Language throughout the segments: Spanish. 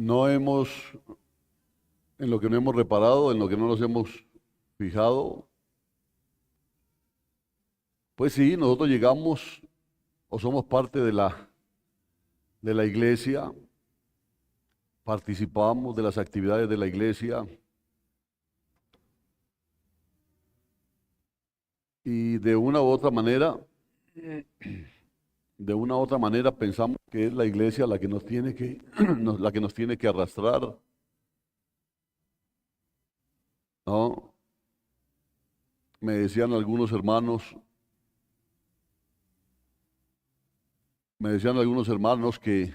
no hemos, en lo que no hemos reparado, en lo que no nos hemos fijado, pues sí, nosotros llegamos o somos parte de la iglesia, participamos de las actividades de la iglesia y de una u otra manera pensamos que es la iglesia la que nos tiene que, la que nos tiene que arrastrar, ¿no? Me decían algunos hermanos, que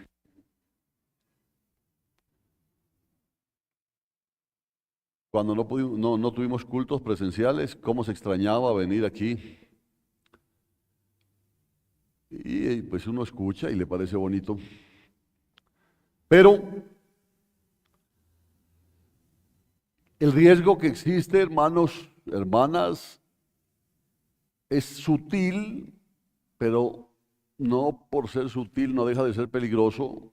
cuando no tuvimos cultos presenciales, cómo se extrañaba venir aquí. Y pues uno escucha y le parece bonito. Pero el riesgo que existe, hermanos, hermanas, es sutil, pero no por ser sutil no deja de ser peligroso,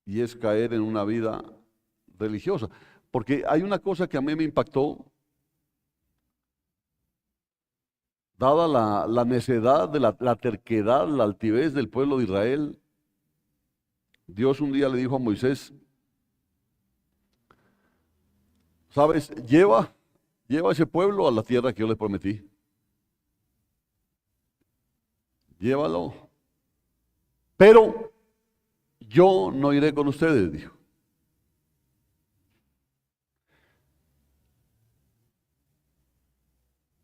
y es caer en una vida religiosa. Porque hay una cosa que a mí me impactó, dada la necedad, la terquedad, la altivez del pueblo de Israel. Dios un día le dijo a Moisés: ¿sabes? Lleva ese pueblo a la tierra que yo les prometí. Llévalo. Pero yo no iré con ustedes, dijo.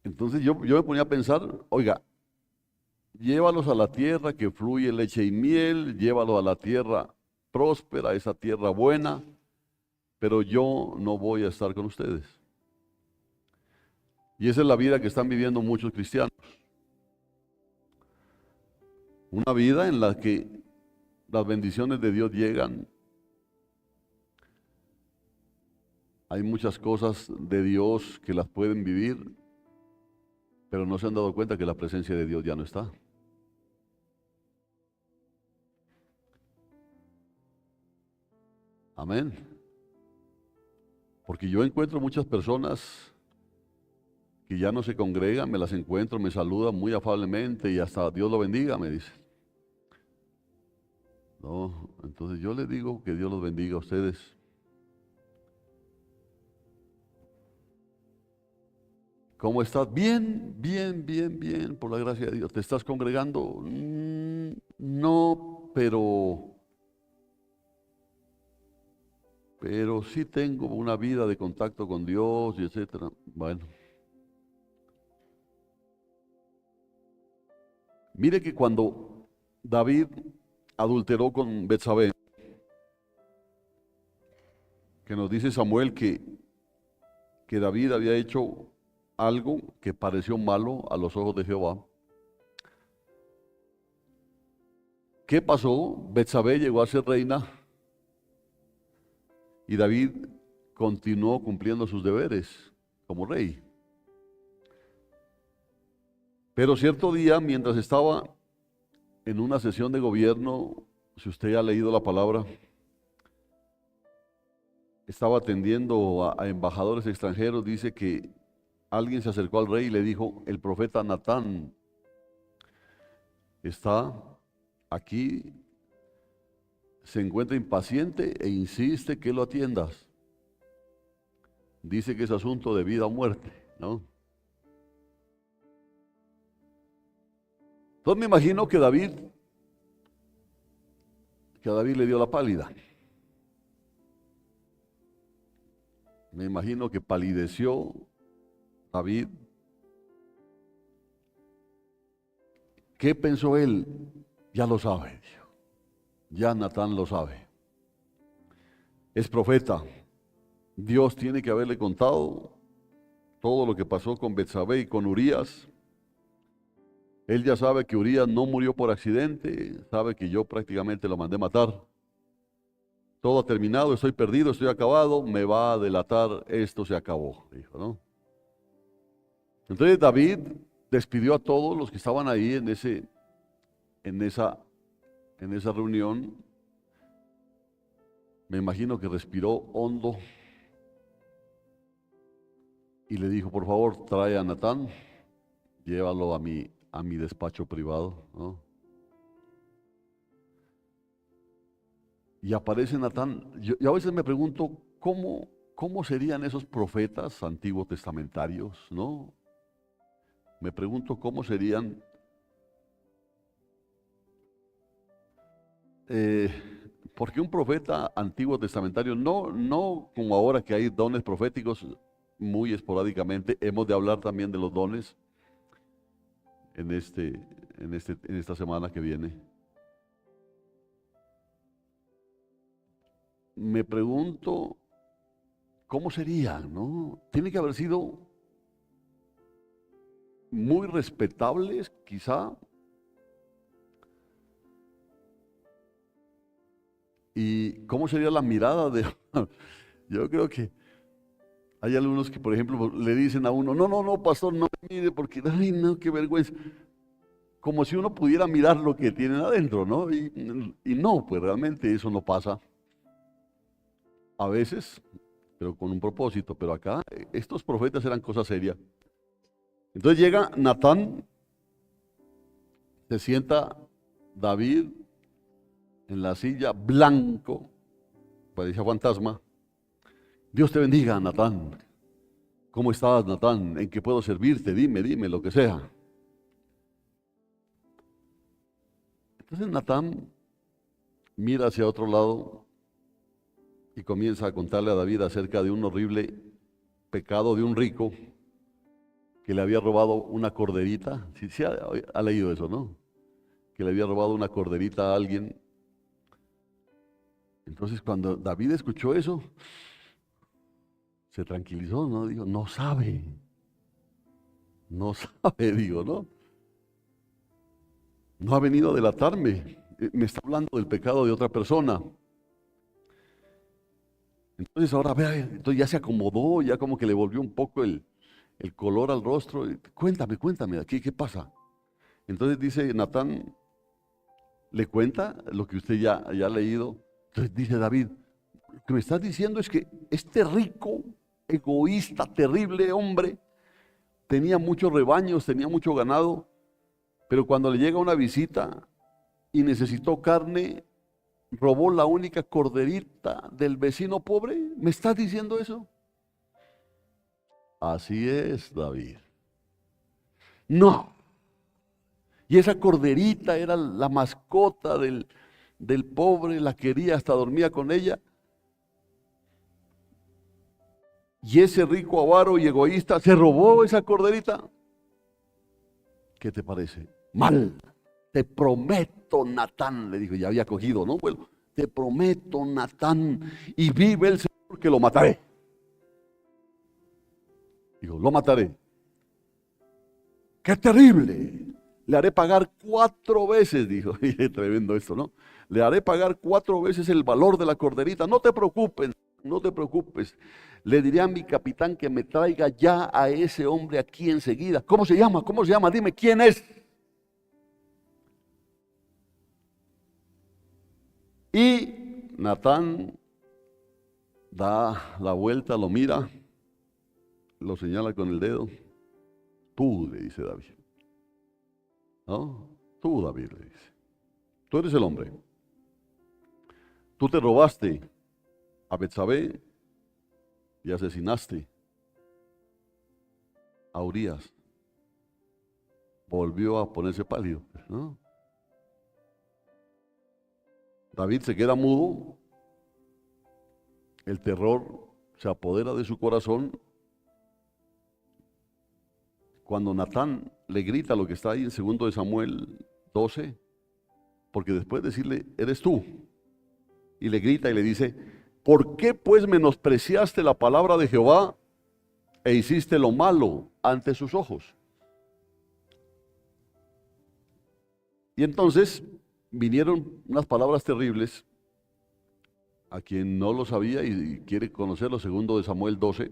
Entonces yo me ponía a pensar, oiga, llévalos a la tierra que fluye leche y miel, llévalos a la tierra próspera, esa tierra buena, pero yo no voy a estar con ustedes. Y esa es la vida que están viviendo muchos cristianos. Una vida en la que las bendiciones de Dios llegan. Hay muchas cosas de Dios que las pueden vivir, pero no se han dado cuenta que la presencia de Dios ya no está. Amén. Porque yo encuentro muchas personas que ya no se congregan, me las encuentro, me saludan muy afablemente y hasta Dios lo bendiga, me dicen. No, entonces yo les digo que Dios los bendiga a ustedes. ¿Cómo estás? Bien, bien, bien, bien, por la gracia de Dios. ¿Te estás congregando? No, pero sí tengo una vida de contacto con Dios y etcétera. Bueno, mire que cuando David adulteró con Betsabé, que nos dice Samuel que David había hecho algo que pareció malo a los ojos de Jehová. ¿Qué pasó? Betsabé llegó a ser reina y David continuó cumpliendo sus deberes como rey. Pero cierto día, mientras estaba en una sesión de gobierno, si usted ha leído la palabra, estaba atendiendo a embajadores extranjeros, dice que alguien se acercó al rey y le dijo: el profeta Natán está aquí, se encuentra impaciente e insiste que lo atiendas. Dice que es asunto de vida o muerte, ¿no? Entonces me imagino que a David le dio la pálida. Me imagino que palideció David. ¿Qué pensó él? Ya lo sabe, dijo. Ya Natán lo sabe. Es profeta. Dios tiene que haberle contado todo lo que pasó con Betsabé y con Urías. Él ya sabe que Urías no murió por accidente, sabe que yo prácticamente lo mandé matar. Todo ha terminado, estoy perdido, estoy acabado, me va a delatar, esto se acabó, dijo, ¿no? Entonces David despidió a todos los que estaban ahí en esa reunión Me imagino que respiró hondo y le dijo, por favor, trae a Natán, llévalo a mi despacho privado, ¿no? Y aparece Natán. Yo a veces me pregunto, ¿cómo serían esos profetas antiguos testamentarios, no? Me pregunto cómo serían, eh, porque un profeta antiguo testamentario, no como ahora que hay dones proféticos muy esporádicamente, hemos de hablar también de los dones en esta semana que viene. Me pregunto, ¿cómo serían, no? Tiene que haber sido muy respetables, quizá. ¿Y cómo sería la mirada de...? Yo creo que hay algunos que, por ejemplo, le dicen a uno, no, pastor, no me mire porque, ay, no, qué vergüenza. Como si uno pudiera mirar lo que tienen adentro, ¿no? Y no, pues realmente eso no pasa. A veces, pero con un propósito. Pero acá, estos profetas eran cosa seria. Entonces llega Natán, se sienta David en la silla, blanco, parecía fantasma. Dios te bendiga, Natán. ¿Cómo estás, Natán? ¿En qué puedo servirte? Dime, lo que sea. Entonces Natán mira hacia otro lado y comienza a contarle a David acerca de un horrible pecado de un rico que le había robado una corderita. Sí ha leído eso, ¿no? Que le había robado una corderita a alguien. Entonces cuando David escuchó eso, se tranquilizó, ¿no? Dijo, no sabe, digo, ¿no? No ha venido a delatarme, me está hablando del pecado de otra persona. Entonces ahora vea, entonces ya se acomodó, ya como que le volvió un poco el color al rostro. Cuéntame, aquí, ¿qué pasa? Entonces dice Natán, le cuenta lo que usted ya ha leído. Entonces dice David, lo que me estás diciendo es que este rico, egoísta, terrible hombre, tenía muchos rebaños, tenía mucho ganado, pero cuando le llega una visita y necesitó carne, robó la única corderita del vecino pobre. ¿Me estás diciendo eso? Así es, David. No. Y esa corderita era la mascota del pobre, la quería, hasta dormía con ella. Y ese rico avaro y egoísta se robó esa corderita. ¿Qué te parece? Mal. Te prometo, Natán, le dijo, ya había cogido, ¿no? Bueno, te prometo, Natán, y vive el Señor que lo mataré. Digo, lo mataré. ¡Qué terrible! Le haré pagar 4 veces, dijo. Y es tremendo esto, ¿no? Le haré pagar 4 veces el valor de la corderita. No te preocupes, no te preocupes. Le diré a mi capitán que me traiga ya a ese hombre aquí enseguida. ¿Cómo se llama? ¿Cómo se llama? Dime, ¿quién es? Y Natán da la vuelta, lo mira, lo señala con el dedo. Tú, le dice David. ¿No? Tú, David, le dice. Tú eres el hombre. Tú te robaste a Betsabé y asesinaste a Urías. Volvió a ponerse pálido, ¿no? David se queda mudo, el terror se apodera de su corazón. Cuando Natán le grita lo que está ahí en 2 de Samuel 12, porque después de decirle, eres tú, y le grita y le dice, ¿por qué pues menospreciaste la palabra de Jehová e hiciste lo malo ante sus ojos? Y entonces vinieron unas palabras terribles. A quien no lo sabía y quiere conocerlo, 2 de Samuel 12.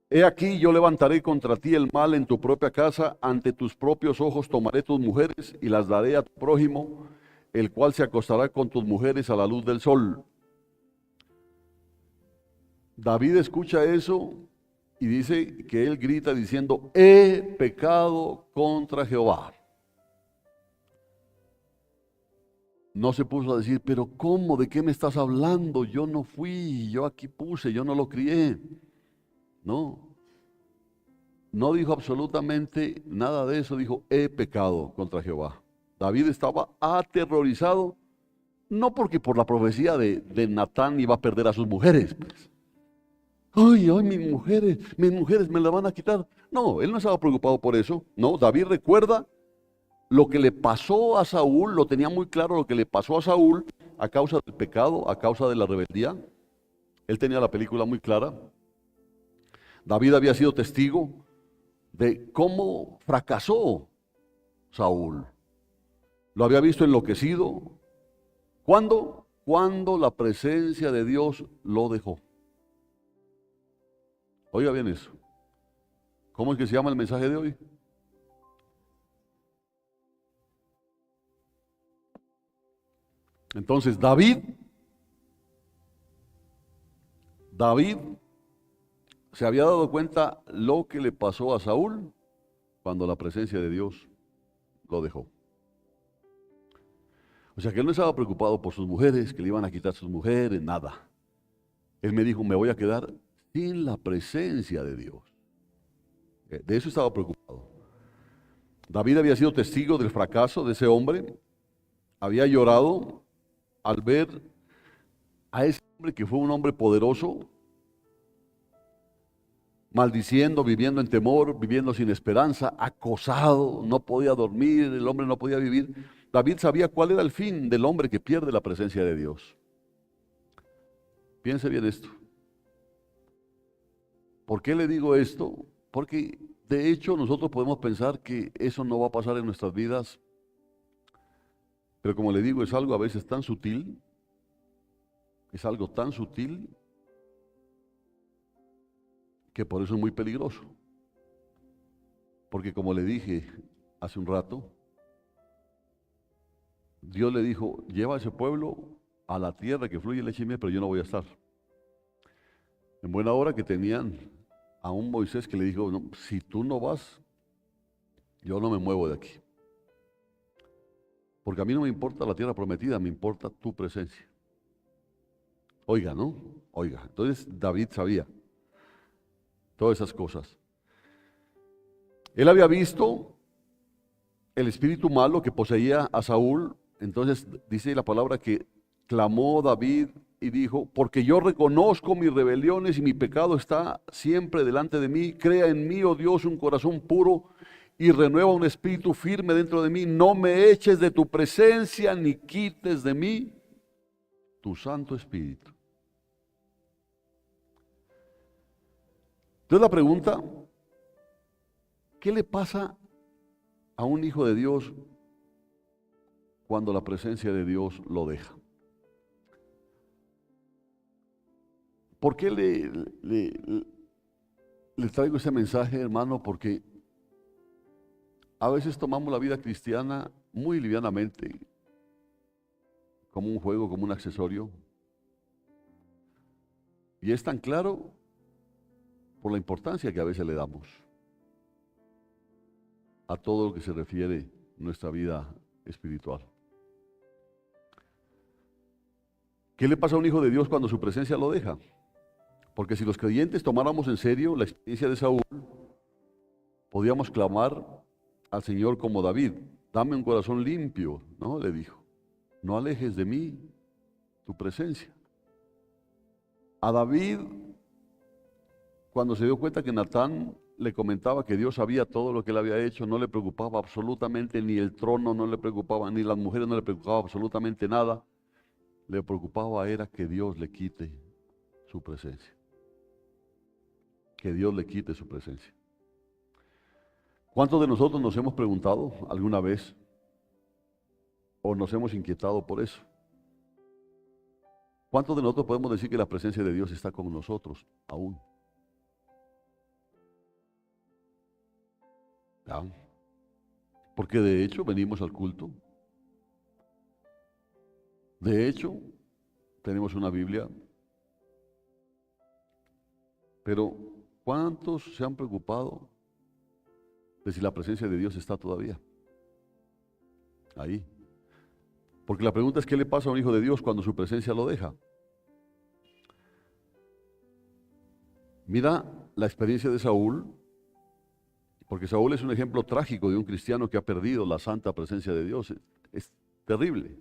He aquí, yo levantaré contra ti el mal en tu propia casa, ante tus propios ojos tomaré tus mujeres y las daré a tu prójimo, el cual se acostará con tus mujeres a la luz del sol. David escucha eso y dice que él grita diciendo, he pecado contra Jehová. No se puso a decir, pero ¿cómo? ¿De qué me estás hablando? Yo no fui, yo aquí puse, yo no lo crié. No, no dijo absolutamente nada de eso, dijo, he pecado contra Jehová. David estaba aterrorizado, no porque por la profecía de Natán iba a perder a sus mujeres, pues. Ay, ay, mis mujeres me la van a quitar. No, él no estaba preocupado por eso. No, David recuerda lo que le pasó a Saúl, lo tenía muy claro lo que le pasó a Saúl a causa del pecado, a causa de la rebeldía. Él tenía la película muy clara. David había sido testigo de cómo fracasó Saúl. Lo había visto enloquecido. ¿Cuándo? Cuando la presencia de Dios lo dejó. Oiga bien eso. ¿Cómo es que se llama el mensaje de hoy? Entonces, David se había dado cuenta lo que le pasó a Saúl cuando la presencia de Dios lo dejó. O sea que él no estaba preocupado por sus mujeres, que le iban a quitar sus mujeres, nada. Él me dijo, me voy a quedar sin la presencia de Dios. De eso estaba preocupado. David había sido testigo del fracaso de ese hombre, había llorado al ver a ese hombre que fue un hombre poderoso, maldiciendo, viviendo en temor, viviendo sin esperanza, acosado, no podía dormir, el hombre no podía vivir. David sabía cuál era el fin del hombre que pierde la presencia de Dios. Piense bien esto. ¿Por qué le digo esto? Porque de hecho nosotros podemos pensar que eso no va a pasar en nuestras vidas, pero como le digo, es algo a veces tan sutil, es algo tan sutil que por eso es muy peligroso. Porque como le dije hace un rato, Dios le dijo, lleva a ese pueblo a la tierra que fluye leche y miel, pero yo no voy a estar. En buena hora que tenían a un Moisés que le dijo, no, si tú no vas, yo no me muevo de aquí. Porque a mí no me importa la tierra prometida, me importa tu presencia. Oiga, ¿no? Oiga. Entonces David sabía todas esas cosas. Él había visto el espíritu malo que poseía a Saúl. Entonces dice la palabra que clamó David y dijo, porque yo reconozco mis rebeliones y mi pecado está siempre delante de mí. Crea en mí, oh Dios, un corazón puro y renueva un espíritu firme dentro de mí. No me eches de tu presencia ni quites de mí tu Santo Espíritu. Entonces la pregunta, ¿qué le pasa a un hijo de Dios cuando la presencia de Dios lo deja? ¿Por qué le traigo ese mensaje, hermano? Porque a veces tomamos la vida cristiana muy livianamente, como un juego, como un accesorio. Y es tan claro por la importancia que a veces le damos a todo lo que se refiere a nuestra vida espiritual. ¿Qué le pasa a un hijo de Dios cuando su presencia lo deja? Porque si los creyentes tomáramos en serio la experiencia de Saúl, podíamos clamar al Señor como David, dame un corazón limpio, ¿no? Le dijo, no alejes de mí tu presencia. A David, cuando se dio cuenta que Natán le comentaba que Dios sabía todo lo que él había hecho, no le preocupaba absolutamente ni el trono, no le preocupaba ni las mujeres, no le preocupaba absolutamente nada. Le preocupaba era que Dios le quite su presencia. Que Dios le quite su presencia. ¿Cuántos de nosotros nos hemos preguntado alguna vez o nos hemos inquietado por eso? ¿Cuántos de nosotros podemos decir que la presencia de Dios está con nosotros aún? ¿Ya? Porque de hecho venimos al culto. De hecho, tenemos una Biblia. Pero ¿cuántos se han preocupado de si la presencia de Dios está todavía ahí? Porque la pregunta es, ¿qué le pasa a un hijo de Dios cuando su presencia lo deja? Mira la experiencia de Saúl, porque Saúl es un ejemplo trágico de un cristiano que ha perdido la santa presencia de Dios. Es terrible.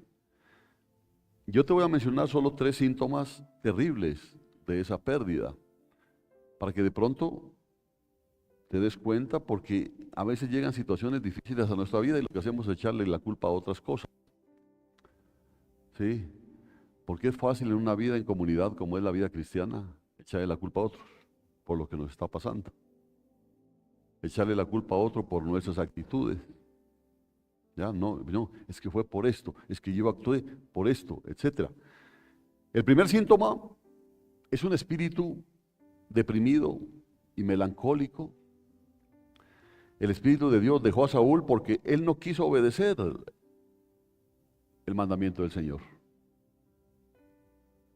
Yo te voy a mencionar solo 3 síntomas terribles de esa pérdida, para que de pronto te des cuenta, porque a veces llegan situaciones difíciles a nuestra vida y lo que hacemos es echarle la culpa a otras cosas. ¿Sí? Porque es fácil en una vida en comunidad como es la vida cristiana echarle la culpa a otros por lo que nos está pasando. Echarle la culpa a otro por nuestras actitudes. Ya, no, es que fue por esto, es que yo actué por esto, etc. El primer síntoma es un espíritu deprimido y melancólico. El Espíritu de Dios dejó a Saúl porque él no quiso obedecer el mandamiento del Señor.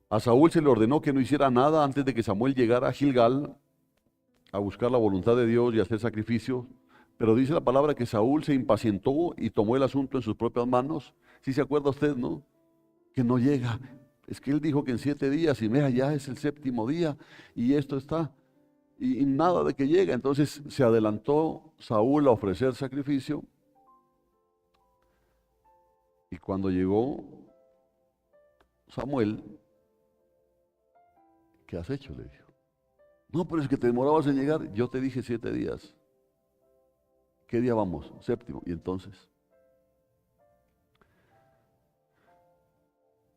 A Saúl se le ordenó que no hiciera nada antes de que Samuel llegara a Gilgal a buscar la voluntad de Dios y hacer sacrificio. Pero dice la palabra que Saúl se impacientó y tomó el asunto en sus propias manos. ¿Sí se acuerda usted, no? Que no llega. Es que él dijo que en 7 días, y mira, ya es el 7º día y esto está. Y nada de que llega. Entonces se adelantó Saúl a ofrecer sacrificio. Y cuando llegó Samuel, ¿qué has hecho?, le dijo. No, pero es que te demorabas en llegar. Yo te dije 7 días. ¿Qué día vamos? 7º. Y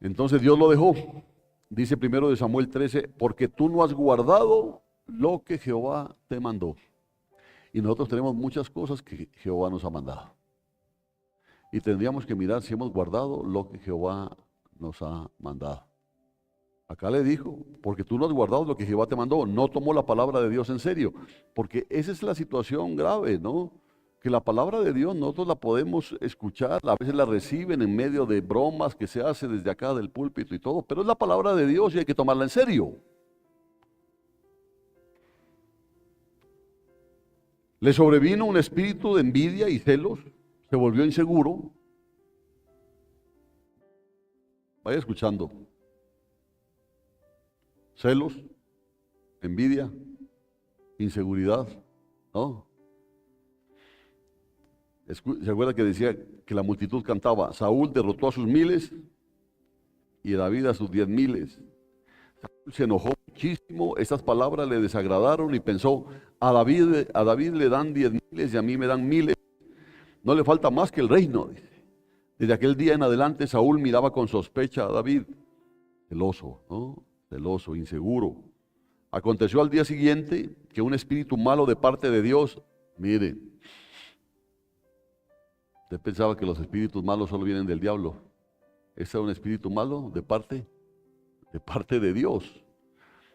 entonces Dios lo dejó. Dice primero de Samuel 13, porque tú no has guardado lo que Jehová te mandó. Y nosotros tenemos muchas cosas que Jehová nos ha mandado. Y tendríamos que mirar si hemos guardado lo que Jehová nos ha mandado. Acá le dijo, porque tú no has guardado lo que Jehová te mandó. No tomó la palabra de Dios en serio. Porque esa es la situación grave, ¿no? Que la palabra de Dios nosotros la podemos escuchar, a veces la reciben en medio de bromas que se hace desde acá del púlpito y todo, pero es la palabra de Dios y hay que tomarla en serio. Le sobrevino un espíritu de envidia y celos, se volvió inseguro. Vaya escuchando. Celos, envidia, inseguridad, ¿no? ¿Se acuerda que decía que la multitud cantaba? Saúl derrotó a sus 1000 y David a sus 10,000. Saúl se enojó muchísimo, estas palabras le desagradaron y pensó, a David le dan 10,000 y a mí me dan 1000. No le falta más que el reino, dice. Desde aquel día en adelante Saúl miraba con sospecha a David, celoso, ¿no? Celoso, inseguro. Aconteció al día siguiente que un espíritu malo de parte de Dios, mire, usted pensaba que los espíritus malos solo vienen del diablo. Este es un espíritu malo de parte de Dios.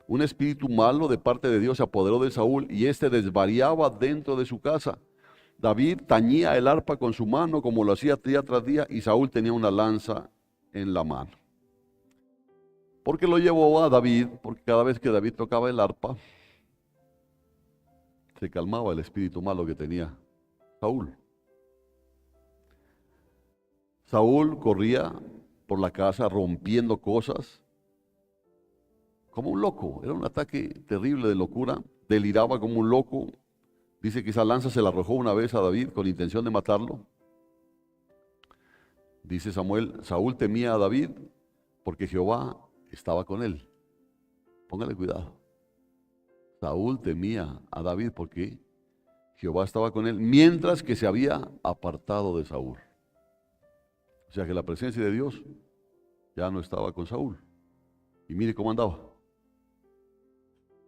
Un espíritu malo de parte de Dios se apoderó de Saúl y éste desvariaba dentro de su casa. David tañía el arpa con su mano como lo hacía día tras día y Saúl tenía una lanza en la mano. ¿Por qué lo llevó a David? Porque cada vez que David tocaba el arpa, se calmaba el espíritu malo que tenía Saúl. Saúl corría por la casa rompiendo cosas como un loco. Era un ataque terrible de locura. Deliraba como un loco. Dice que esa lanza se la arrojó una vez a David con intención de matarlo. Dice Samuel, Saúl temía a David porque Jehová estaba con él. Póngale cuidado. Saúl temía a David porque Jehová estaba con él, mientras que se había apartado de Saúl. O sea que la presencia de Dios ya no estaba con Saúl. Y mire cómo andaba.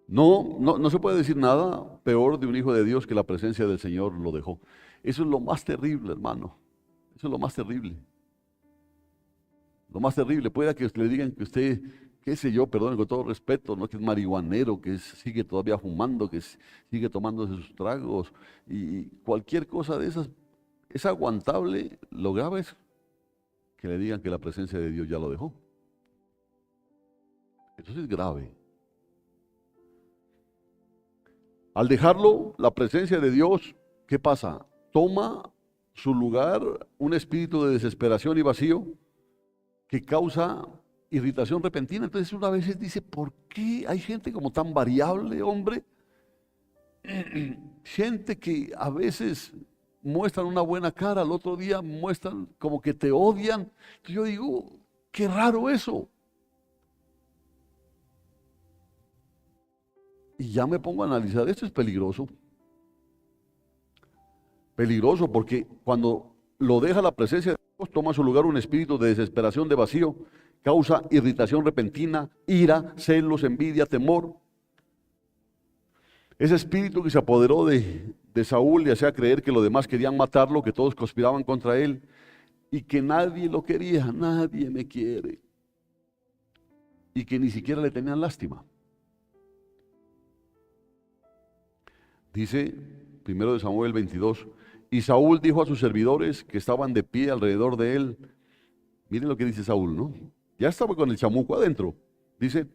No se puede decir nada peor de un hijo de Dios que la presencia del Señor lo dejó. Eso es lo más terrible, hermano. Eso es lo más terrible. Lo más terrible. Puede que le digan que usted, qué sé yo, perdón, con todo respeto, ¿no? Que es marihuanero, que sigue todavía fumando, que sigue tomando sus tragos y cualquier cosa de esas. Es aguantable. Lo grave es que le digan que la presencia de Dios ya lo dejó. Eso es grave. Al dejarlo, la presencia de Dios, ¿qué pasa? Toma su lugar un espíritu de desesperación y vacío que causa irritación repentina. Entonces una vez dice, ¿por qué hay gente como tan variable, hombre? Gente que a veces muestran una buena cara, al otro día muestran como que te odian. Entonces yo digo, qué raro eso. Y ya me pongo a analizar, esto es peligroso. Peligroso porque cuando lo deja la presencia de Dios, toma su lugar un espíritu de desesperación, de vacío, causa irritación repentina, ira, celos, envidia, temor. Ese espíritu que se apoderó de Saúl le hacía creer que los demás querían matarlo, que todos conspiraban contra él y que nadie lo quería, nadie me quiere. Y que ni siquiera le tenían lástima. Dice 1 Samuel 22, y Saúl dijo a sus servidores que estaban de pie alrededor de él. Miren lo que dice Saúl, ¿no? Ya estaba con el chamuco adentro. Dice,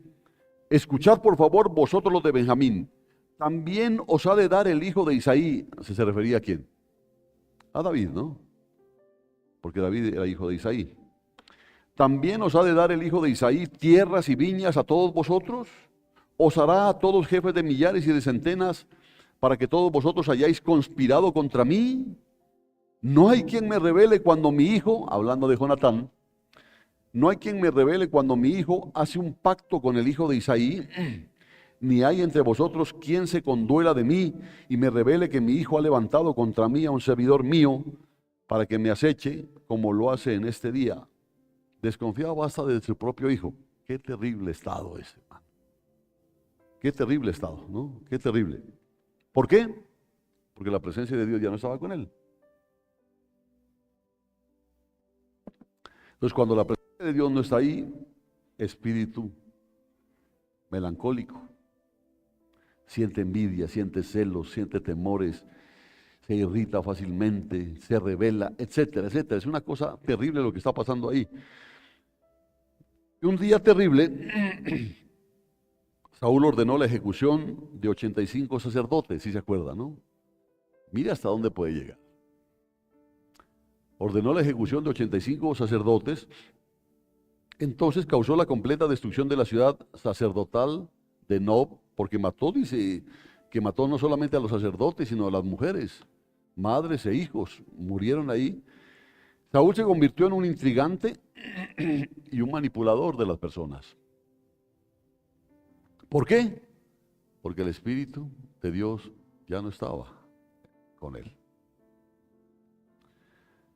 escuchad por favor vosotros los de Benjamín. También os ha de dar el hijo de Isaí. ¿Se refería a quién? A David, ¿no? Porque David era hijo de Isaí. También os ha de dar el hijo de Isaí tierras y viñas a todos vosotros. Os hará a todos jefes de millares y de centenas, para que todos vosotros hayáis conspirado contra mí. No hay quien me revele cuando mi hijo, hablando de Jonatán, no hay quien me revele cuando mi hijo hace un pacto con el hijo de Isaí, ni hay entre vosotros quien se conduela de mí y me revele que mi hijo ha levantado contra mí a un servidor mío para que me aceche como lo hace en este día. Desconfiado hasta de su propio hijo. Qué terrible estado ese, hermano. Qué terrible estado, ¿no? Qué terrible. ¿Por qué? Porque la presencia de Dios ya no estaba con él. Entonces, cuando la presencia de Dios no está ahí, espíritu melancólico, siente envidia, siente celos, siente temores, se irrita fácilmente, se revela, etcétera, etcétera. Es una cosa terrible lo que está pasando ahí. Y un día terrible, Saúl ordenó la ejecución de 85 sacerdotes, si se acuerda, ¿no? Mire hasta dónde puede llegar. Ordenó la ejecución de 85 sacerdotes. Entonces causó la completa destrucción de la ciudad sacerdotal de Nob, porque mató, dice, que mató no solamente a los sacerdotes, sino a las mujeres, madres e hijos, murieron ahí. Saúl se convirtió en un intrigante y un manipulador de las personas. ¿Por qué? Porque el Espíritu de Dios ya no estaba con él.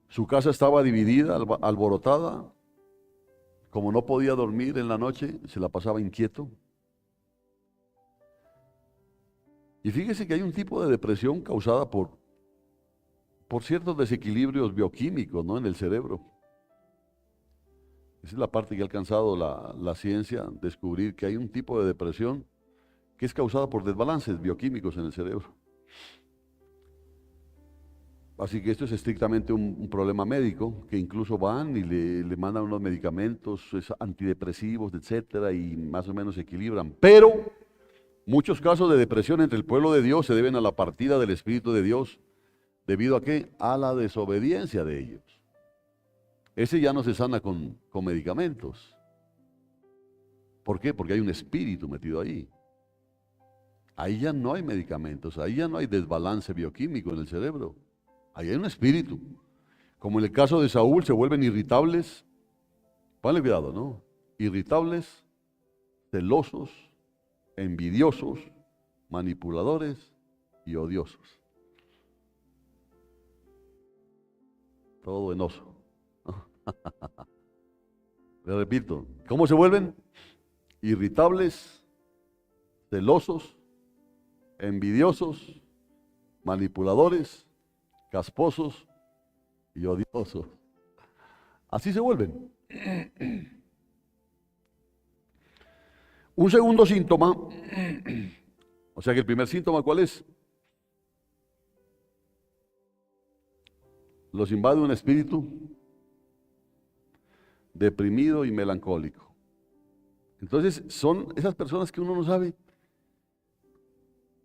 Su casa estaba dividida, alborotada. Como no podía dormir en la noche, se la pasaba inquieto. Y fíjese que hay un tipo de depresión causada por ciertos desequilibrios bioquímicos, ¿no?, en el cerebro. Esa es la parte que ha alcanzado la ciencia, descubrir que hay un tipo de depresión que es causada por desbalances bioquímicos en el cerebro. Así que esto es estrictamente un problema médico, que incluso van y le mandan unos medicamentos antidepresivos, etcétera, y más o menos se equilibran. Pero muchos casos de depresión entre el pueblo de Dios se deben a la partida del Espíritu de Dios. ¿Debido a qué? A la desobediencia de ellos. Ese ya no se sana con medicamentos. ¿Por qué? Porque hay un espíritu metido ahí. Ahí ya no hay medicamentos, ahí ya no hay desbalance bioquímico en el cerebro. Ahí hay un espíritu. Como en el caso de Saúl, se vuelven irritables. Ponle cuidado, ¿no? Irritables, celosos, envidiosos, manipuladores y odiosos. Todo enoso. Le repito, ¿cómo se vuelven? Irritables, celosos, envidiosos, manipuladores, casposos y odiosos. Así se vuelven. Un segundo síntoma, o sea que el primer síntoma, ¿cuál es? Los invade un espíritu deprimido y melancólico. Entonces son esas personas que uno no sabe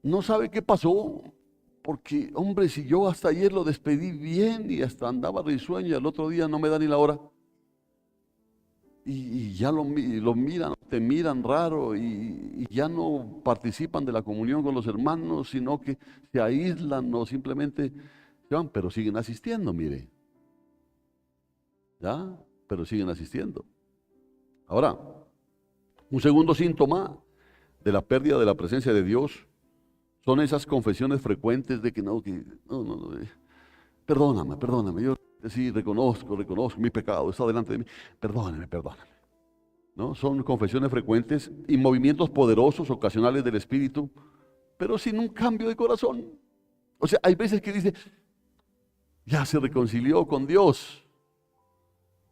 no sabe qué pasó, porque, hombre, si yo hasta ayer lo despedí bien y hasta andaba risueño y al otro día no me da ni la hora. Y ya lo miran, te miran raro y ya no participan de la comunión con los hermanos, sino que se aíslan o simplemente se van, pero siguen asistiendo, mire, ¿ya? Pero siguen asistiendo. Ahora, un segundo síntoma de la pérdida de la presencia de Dios son esas confesiones frecuentes de que no, perdóname, yo sí reconozco mi pecado, está delante de mí, perdóname. ¿No? Son confesiones frecuentes y movimientos poderosos, ocasionales del Espíritu, pero sin un cambio de corazón. O sea, hay veces que dice, ya se reconcilió con Dios,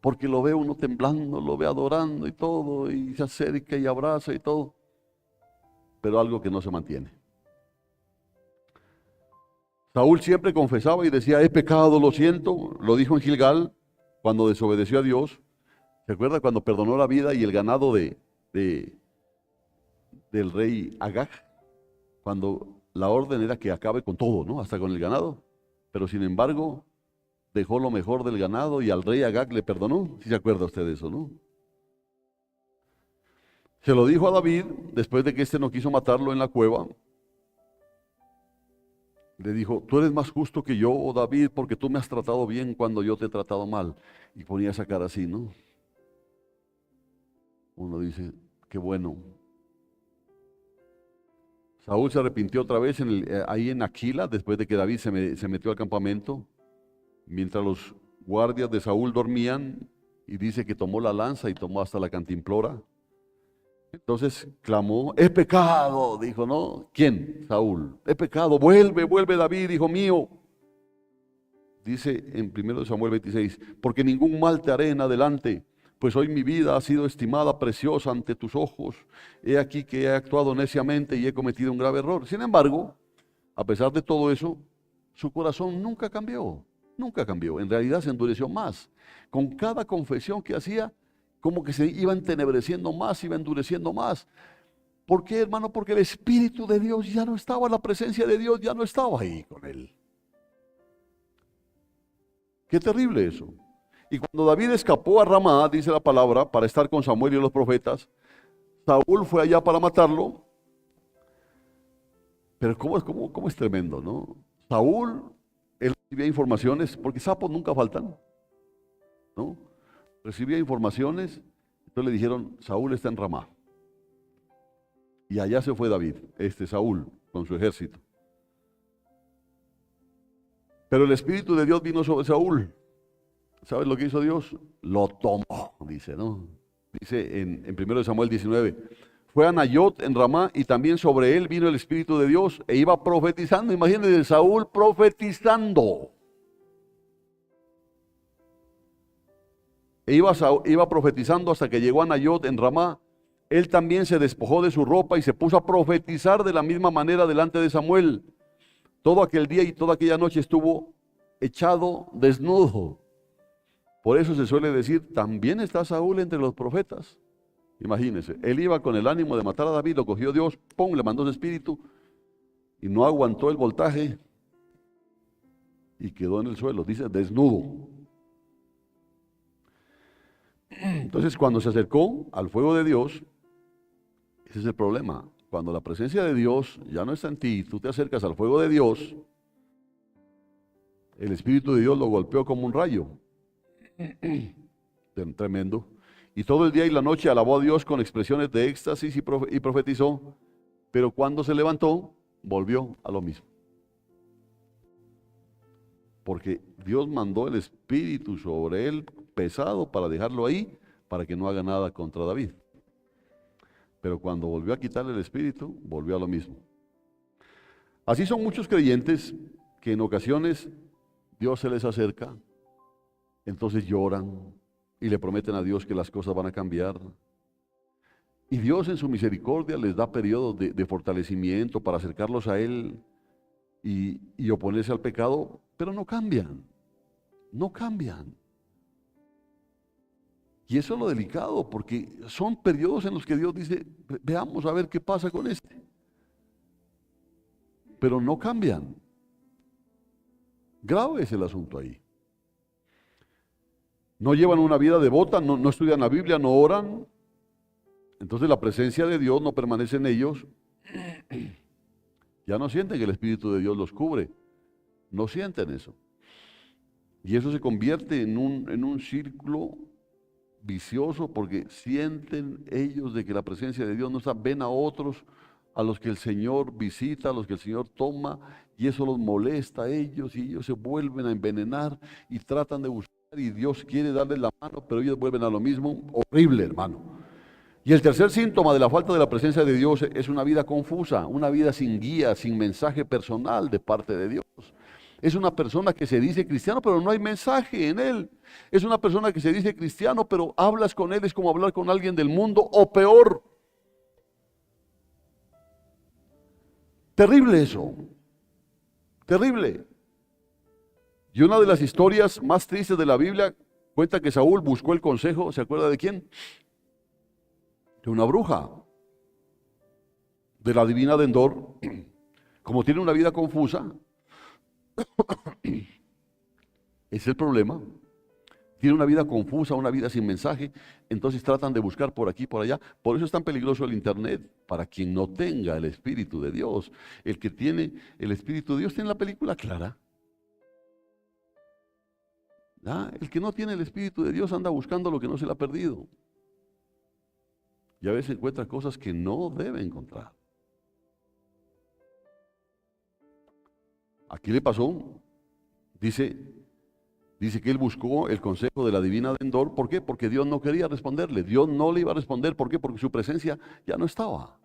porque lo ve uno temblando, lo ve adorando y todo, y se acerca y abraza y todo, pero algo que no se mantiene. Saúl siempre confesaba y decía, he pecado, lo siento, lo dijo en Gilgal, cuando desobedeció a Dios. ¿Se acuerda cuando perdonó la vida y el ganado del rey Agag? Cuando la orden era que acabe con todo, ¿no? Hasta con el ganado. Pero sin embargo, dejó lo mejor del ganado y al rey Agag le perdonó. ¿Sí se acuerda usted de eso, no? Se lo dijo a David después de que éste no quiso matarlo en la cueva. Le dijo, tú eres más justo que yo, oh David, porque tú me has tratado bien cuando yo te he tratado mal. Y ponía esa cara así, ¿no? Uno dice, qué bueno. Saúl se arrepintió otra vez ahí en Aquila, después de que David se metió al campamento, mientras los guardias de Saúl dormían, y dice que tomó la lanza y tomó hasta la cantimplora. Entonces clamó, he pecado, dijo, ¿no? ¿Quién? Saúl. He pecado, vuelve David, hijo mío. Dice en 1 Samuel 26, porque ningún mal te haré en adelante, pues hoy mi vida ha sido estimada preciosa ante tus ojos. He aquí que he actuado neciamente y he cometido un grave error. Sin embargo, a pesar de todo eso, su corazón nunca cambió, nunca cambió. En realidad se endureció más. Con cada confesión que hacía, como que se iba entenebreciendo más, iba endureciendo más. ¿Por qué, hermano? Porque el Espíritu de Dios ya no estaba, la presencia de Dios ya no estaba ahí con él. Qué terrible eso. Y cuando David escapó a Ramá, dice la palabra, para estar con Samuel y los profetas, Saúl fue allá para matarlo. Pero cómo es tremendo, ¿no? Saúl, él recibía informaciones, porque sapos nunca faltan, ¿no? Recibía informaciones, entonces le dijeron, Saúl está en Ramá. Y allá se fue David, Saúl, con su ejército. Pero el Espíritu de Dios vino sobre Saúl. ¿Sabes lo que hizo Dios? Lo tomó, dice, ¿no? Dice en 1 Samuel 19, fue a Nayot en Ramá y también sobre él vino el Espíritu de Dios e iba profetizando. Imagínense, Saúl profetizando. Iba profetizando hasta que llegó a Nayot en Ramá. Él también se despojó de su ropa y se puso a profetizar de la misma manera delante de Samuel. Todo aquel día y toda aquella noche estuvo echado desnudo. Por eso se suele decir, también está Saúl entre los profetas. Imagínense, él iba con el ánimo de matar a David, lo cogió Dios, ¡pum!, le mandó su espíritu y no aguantó el voltaje y quedó en el suelo, dice, desnudo. Entonces, cuando se acercó al fuego de Dios, ese es el problema. Cuando la presencia de Dios ya no está en ti, tú te acercas al fuego de Dios, el Espíritu de Dios lo golpeó como un rayo. Tremendo. Y todo el día y la noche alabó a Dios con expresiones de éxtasis y profetizó, pero cuando se levantó, volvió a lo mismo. Porque Dios mandó el Espíritu sobre él pesado para dejarlo ahí, para que no haga nada contra David. Pero cuando volvió a quitarle el Espíritu, volvió a lo mismo. Así son muchos creyentes que en ocasiones Dios se les acerca, entonces lloran y le prometen a Dios que las cosas van a cambiar. Y Dios en su misericordia les da periodos de fortalecimiento para acercarlos a Él y oponerse al pecado, pero no cambian, no cambian. Y eso es lo delicado, porque son periodos en los que Dios dice, veamos a ver qué pasa con este. pero no cambian. Grave es el asunto ahí. No llevan una vida devota, no estudian la Biblia, no oran. Entonces la presencia de Dios no permanece en ellos. Ya no sienten que el Espíritu de Dios los cubre. No sienten eso. Y eso se convierte en un círculo vicioso porque sienten ellos de que la presencia de Dios no está. Ven a otros a los que el Señor visita, a los que el Señor toma, y eso los molesta a ellos, y ellos se vuelven a envenenar y tratan de buscar, y Dios quiere darles la mano, pero ellos vuelven a lo mismo. Horrible, hermano. Y el tercer síntoma de la falta de la presencia de Dios es una vida confusa, una vida sin guía, sin mensaje personal de parte de Dios. Es una persona que se dice cristiano, pero no hay mensaje en él. Es una persona que se dice cristiano, pero hablas con él, es como hablar con alguien del mundo, o peor. Terrible eso. Terrible. Y una de las historias más tristes de la Biblia cuenta que Saúl buscó el consejo, ¿se acuerda de quién? De una bruja, de la divina de Endor. Como tiene una vida confusa, es el problema. Tiene una vida confusa, una vida sin mensaje, entonces tratan de buscar por aquí, por allá. Por eso es tan peligroso el internet, para quien no tenga el Espíritu de Dios. El que tiene el Espíritu de Dios tiene la película clara. ¿Ah? El que no tiene el Espíritu de Dios anda buscando lo que no se le ha perdido. Y a veces encuentra cosas que no debe encontrar. Aquí le pasó, dice que él buscó el consejo de la divina de Endor. ¿Por qué? Porque Dios no quería responderle. Dios no le iba a responder. ¿Por qué? Porque su presencia ya no estaba.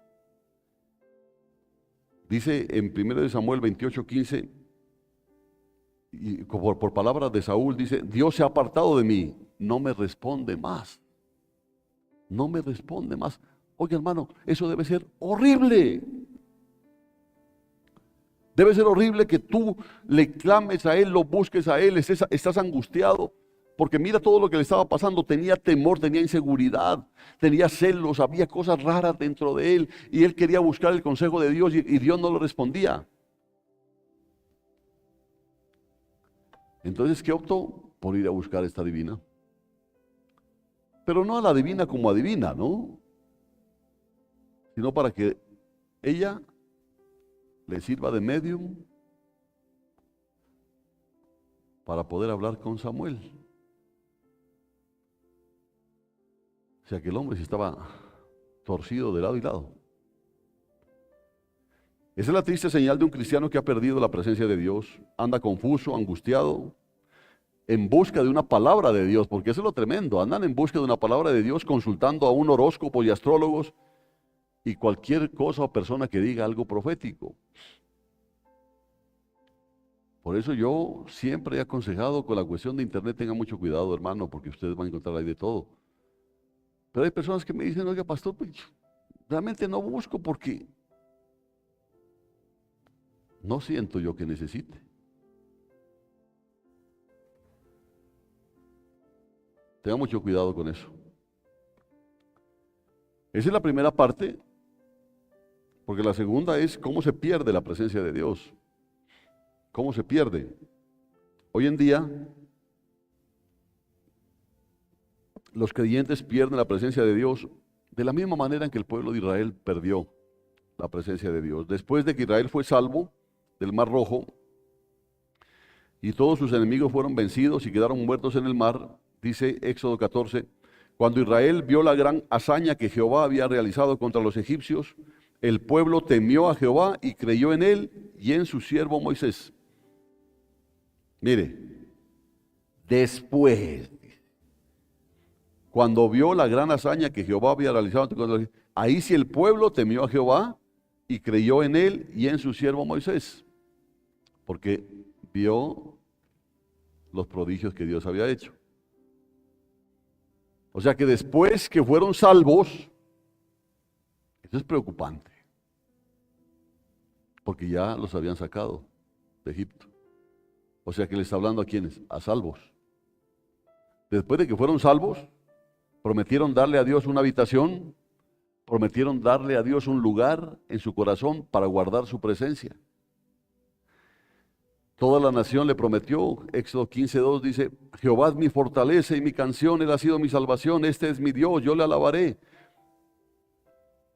Dice en 1 Samuel 28:15, y por palabras de Saúl, dice: Dios se ha apartado de mí, no me responde más. No me responde más. Oye, hermano, eso debe ser horrible. Debe ser horrible que tú le clames a Él, lo busques a Él, estás angustiado, porque mira todo lo que le estaba pasando. Tenía temor, tenía inseguridad, tenía celos, había cosas raras dentro de él, y él quería buscar el consejo de Dios y Dios no lo respondía. Entonces, ¿qué optó? Por ir a buscar a esta divina. Pero no a la divina como adivina, ¿no? Sino para que ella le sirva de medium para poder hablar con Samuel. O sea que el hombre sí estaba torcido de lado y lado. Esa es la triste señal de un cristiano que ha perdido la presencia de Dios. Anda confuso, angustiado, en busca de una palabra de Dios, porque eso es lo tremendo. Andan en busca de una palabra de Dios, consultando a un horóscopo y astrólogos y cualquier cosa o persona que diga algo profético. Por eso yo siempre he aconsejado con la cuestión de internet: tenga mucho cuidado, hermano, porque ustedes van a encontrar ahí de todo. Pero hay personas que me dicen: oiga, pastor, pues realmente no busco porque no siento yo que necesite. Tenga mucho cuidado con eso. Esa es la primera parte, porque la segunda es cómo se pierde la presencia de Dios. ¿Cómo se pierde? Hoy en día, los creyentes pierden la presencia de Dios de la misma manera en que el pueblo de Israel perdió la presencia de Dios. Después de que Israel fue salvo del Mar Rojo y todos sus enemigos fueron vencidos y quedaron muertos en el mar, dice Éxodo 14, cuando Israel vio la gran hazaña que Jehová había realizado contra los egipcios, el pueblo temió a Jehová y creyó en él y en su siervo Moisés. Mire, después, cuando vio la gran hazaña que Jehová había realizado, ahí sí el pueblo temió a Jehová y creyó en él y en su siervo Moisés, porque vio los prodigios que Dios había hecho. O sea que después que fueron salvos, eso es preocupante, porque ya los habían sacado de Egipto. O sea que le está hablando a quienes, a salvos. Después de que fueron salvos, prometieron darle a Dios una habitación, prometieron darle a Dios un lugar en su corazón para guardar su presencia. Toda la nación le prometió. Éxodo 15:2 dice, Jehová es mi fortaleza y mi canción, Él ha sido mi salvación, este es mi Dios, yo le alabaré.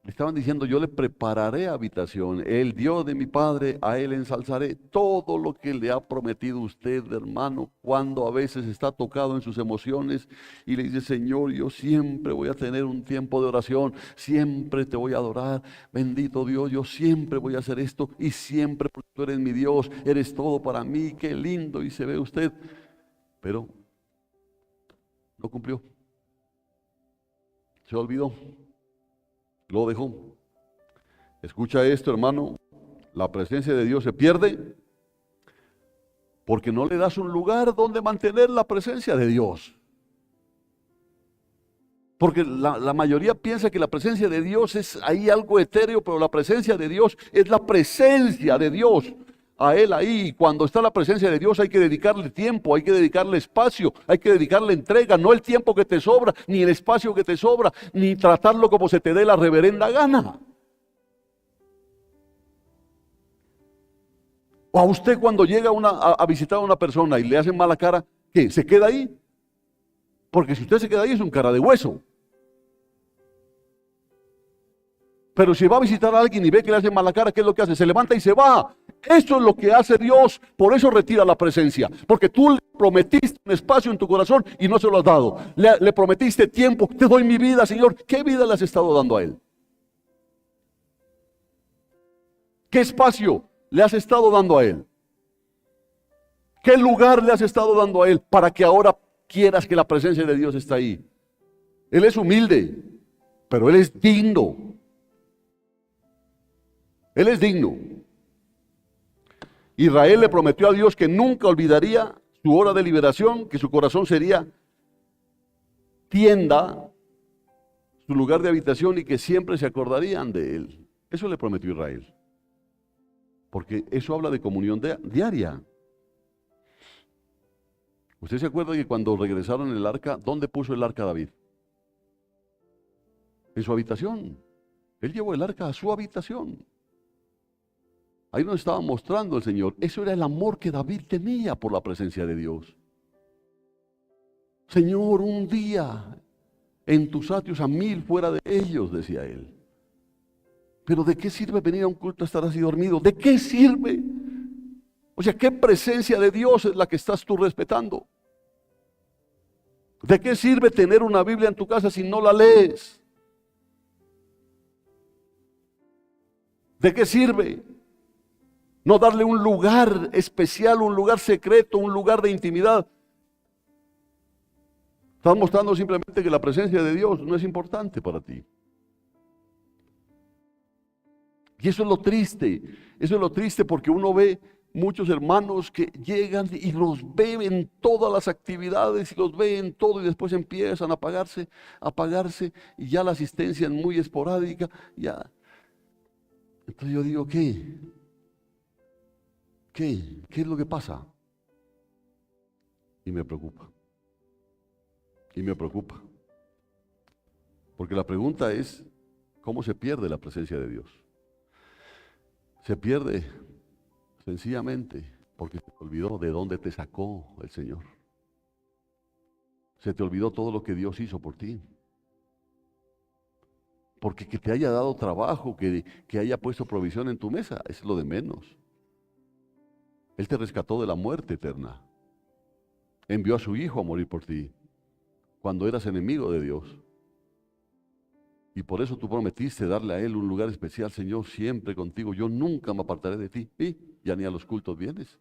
Estaban diciendo, yo le prepararé habitación, el Dios de mi Padre, a Él ensalzaré. Todo lo que le ha prometido usted, hermano, cuando a veces está tocado en sus emociones y le dice, Señor, yo siempre voy a tener un tiempo de oración, siempre te voy a adorar, bendito Dios, yo siempre voy a hacer esto y siempre porque tú eres mi Dios, eres todo para mí, qué lindo, y se ve usted, pero no cumplió, se olvidó. Lo dejó. Escucha esto, hermano. La presencia de Dios se pierde porque no le das un lugar donde mantener la presencia de Dios. Porque la mayoría piensa que la presencia de Dios es ahí algo etéreo, pero la presencia de Dios es la presencia de Dios. A Él ahí, cuando está la presencia de Dios hay que dedicarle tiempo, hay que dedicarle espacio, hay que dedicarle entrega, no el tiempo que te sobra, ni el espacio que te sobra, ni tratarlo como se te dé la reverenda gana. O a usted cuando llega a visitar a una persona y le hacen mala cara, ¿qué? ¿Se queda ahí? Porque si usted se queda ahí es un cara de hueso. Pero si va a visitar a alguien y ve que le hacen mala cara, ¿qué es lo que hace? Se levanta y se va. Eso es lo que hace Dios, por eso retira la presencia, porque tú le prometiste un espacio en tu corazón y no se lo has dado. Le prometiste tiempo, te doy mi vida, Señor. ¿Qué vida le has estado dando a Él? ¿Qué espacio le has estado dando a Él? ¿Qué lugar le has estado dando a Él para que ahora quieras que la presencia de Dios esté ahí? Él es humilde, pero Él es digno. Él es digno. Israel le prometió a Dios que nunca olvidaría su hora de liberación, que su corazón sería tienda, su lugar de habitación y que siempre se acordarían de Él. Eso le prometió Israel. Porque eso habla de comunión diaria. ¿Usted se acuerda que cuando regresaron el arca, dónde puso el arca David? En su habitación. Él llevó el arca a su habitación. Ahí nos estaba mostrando el Señor. Eso era el amor que David tenía por la presencia de Dios. Señor, un día en tus atrios a 1000 fuera de ellos, decía él. Pero ¿de qué sirve venir a un culto a estar así dormido? ¿De qué sirve? O sea, ¿qué presencia de Dios es la que estás tú respetando? ¿De qué sirve tener una Biblia en tu casa si no la lees? ¿De qué sirve no darle un lugar especial, un lugar secreto, un lugar de intimidad? Estás mostrando simplemente que la presencia de Dios no es importante para ti. Y eso es lo triste porque uno ve muchos hermanos que llegan y los ve en todas las actividades y los ve en todo y después empiezan a apagarse y ya la asistencia es muy esporádica, ya. Entonces yo digo, ¿qué es lo que pasa? Y me preocupa. Porque la pregunta es, ¿cómo se pierde la presencia de Dios? Se pierde sencillamente porque se te olvidó de dónde te sacó el Señor. Se te olvidó todo lo que Dios hizo por ti. Porque que te haya dado trabajo, que haya puesto provisión en tu mesa, es lo de menos. Él te rescató de la muerte eterna. Envió a su Hijo a morir por ti, cuando eras enemigo de Dios. Y por eso tú prometiste darle a Él un lugar especial. Señor, siempre contigo, yo nunca me apartaré de ti. Y ya ni a los cultos vienes.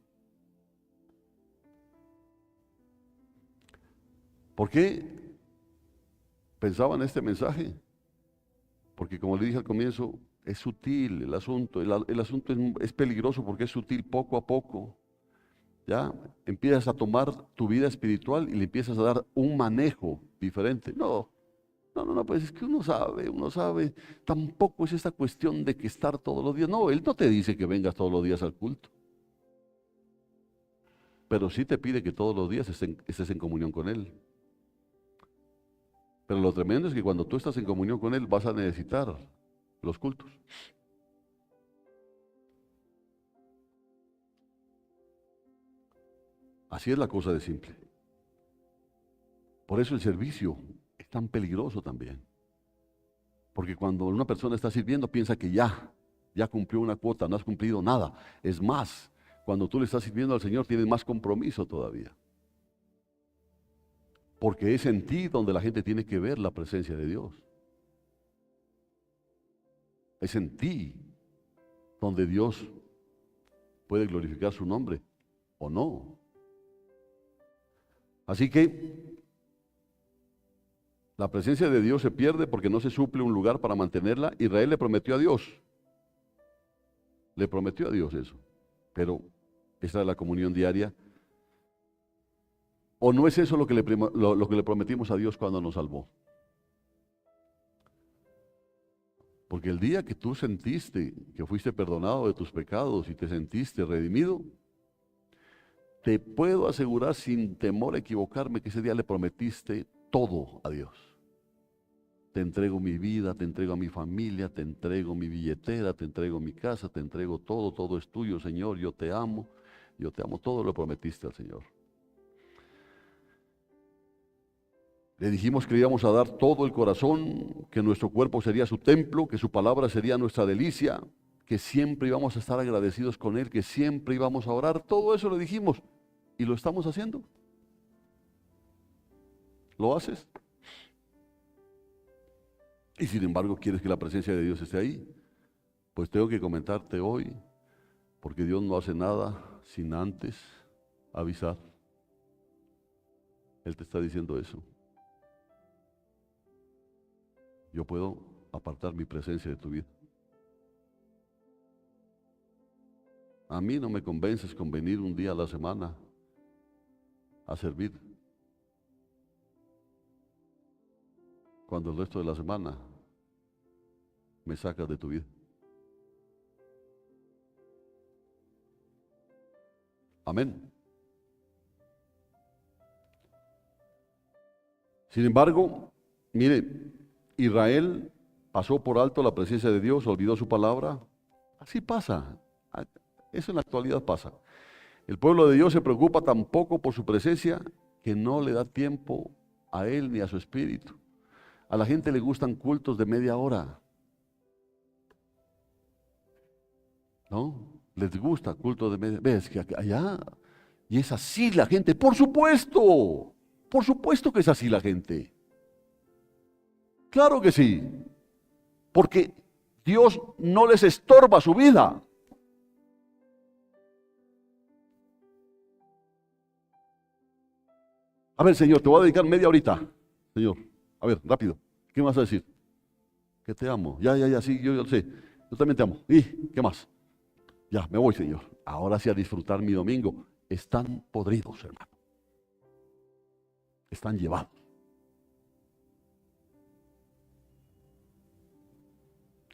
¿Por qué pensaba en este mensaje? Porque como le dije al comienzo, es sutil el asunto. El asunto es peligroso porque es sutil poco a poco. Ya empiezas a tomar tu vida espiritual y le empiezas a dar un manejo diferente. No, pues es que uno sabe, tampoco es esta cuestión de que estar todos los días. No, Él no te dice que vengas todos los días al culto. Pero sí te pide que todos los días estés en comunión con Él. Pero lo tremendo es que cuando tú estás en comunión con Él vas a necesitar los cultos. Así es la cosa de simple. Por eso el servicio es tan peligroso también. Porque cuando una persona está sirviendo piensa que ya cumplió una cuota, no has cumplido nada. Es más, cuando tú le estás sirviendo al Señor tienes más compromiso todavía. Porque es en ti donde la gente tiene que ver la presencia de Dios. Es en ti donde Dios puede glorificar su nombre o no. Así que la presencia de Dios se pierde porque no se suple un lugar para mantenerla. Israel le prometió a Dios. Le prometió a Dios eso. Pero esta es la comunión diaria. ¿O no es eso lo que le prometimos a Dios cuando nos salvó? Porque el día que tú sentiste que fuiste perdonado de tus pecados y te sentiste redimido, te puedo asegurar sin temor a equivocarme que ese día le prometiste todo a Dios. Te entrego mi vida, te entrego a mi familia, te entrego mi billetera, te entrego mi casa, te entrego todo, todo es tuyo, Señor, yo te amo, todo lo prometiste al Señor. Le dijimos que le íbamos a dar todo el corazón, que nuestro cuerpo sería su templo, que su palabra sería nuestra delicia, que siempre íbamos a estar agradecidos con Él, que siempre íbamos a orar. Todo eso le dijimos y lo estamos haciendo. ¿Lo haces? Y sin embargo quieres que la presencia de Dios esté ahí. Pues tengo que comentarte hoy, porque Dios no hace nada sin antes avisar. Él te está diciendo eso. Yo puedo apartar mi presencia de tu vida. A mí no me convences con venir un día a la semana a servir, cuando el resto de la semana me sacas de tu vida. Amén. Sin embargo, mire, Israel pasó por alto la presencia de Dios, olvidó su palabra. Así pasa. Eso en la actualidad pasa. El pueblo de Dios se preocupa tan poco por su presencia que no le da tiempo a Él ni a su espíritu. A la gente le gustan cultos de media hora. ¿No? Les gusta cultos de media hora. ¿Ves que allá? Y es así la gente. Por supuesto que es así la gente. Claro que sí. Porque Dios no les estorba su vida. A ver, Señor, te voy a dedicar media horita. Señor, a ver, rápido. ¿Qué me vas a decir? Que te amo. Ya, sí, yo sé. Yo también te amo. ¿Y qué más? Ya, me voy, Señor. Ahora sí a disfrutar mi domingo. Están podridos, hermano. Están llevados.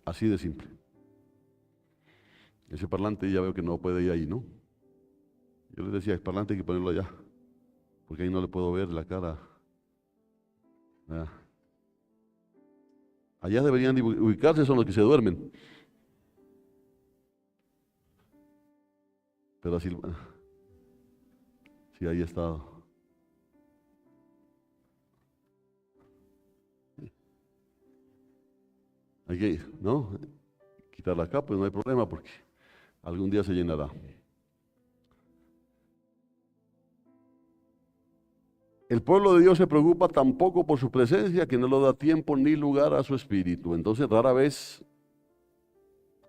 Así de simple. Ese parlante ya veo que no puede ir ahí, ¿no? Yo les decía, el parlante hay que ponerlo allá, porque ahí no le puedo ver la cara. Allá deberían ubicarse, son los que se duermen. Pero así, sí, ahí está. Hay que ir, ¿no? Quitarla acá, pues no hay problema, porque algún día se llenará. El pueblo de Dios se preocupa tampoco por su presencia que no le da tiempo ni lugar a su espíritu. Entonces rara vez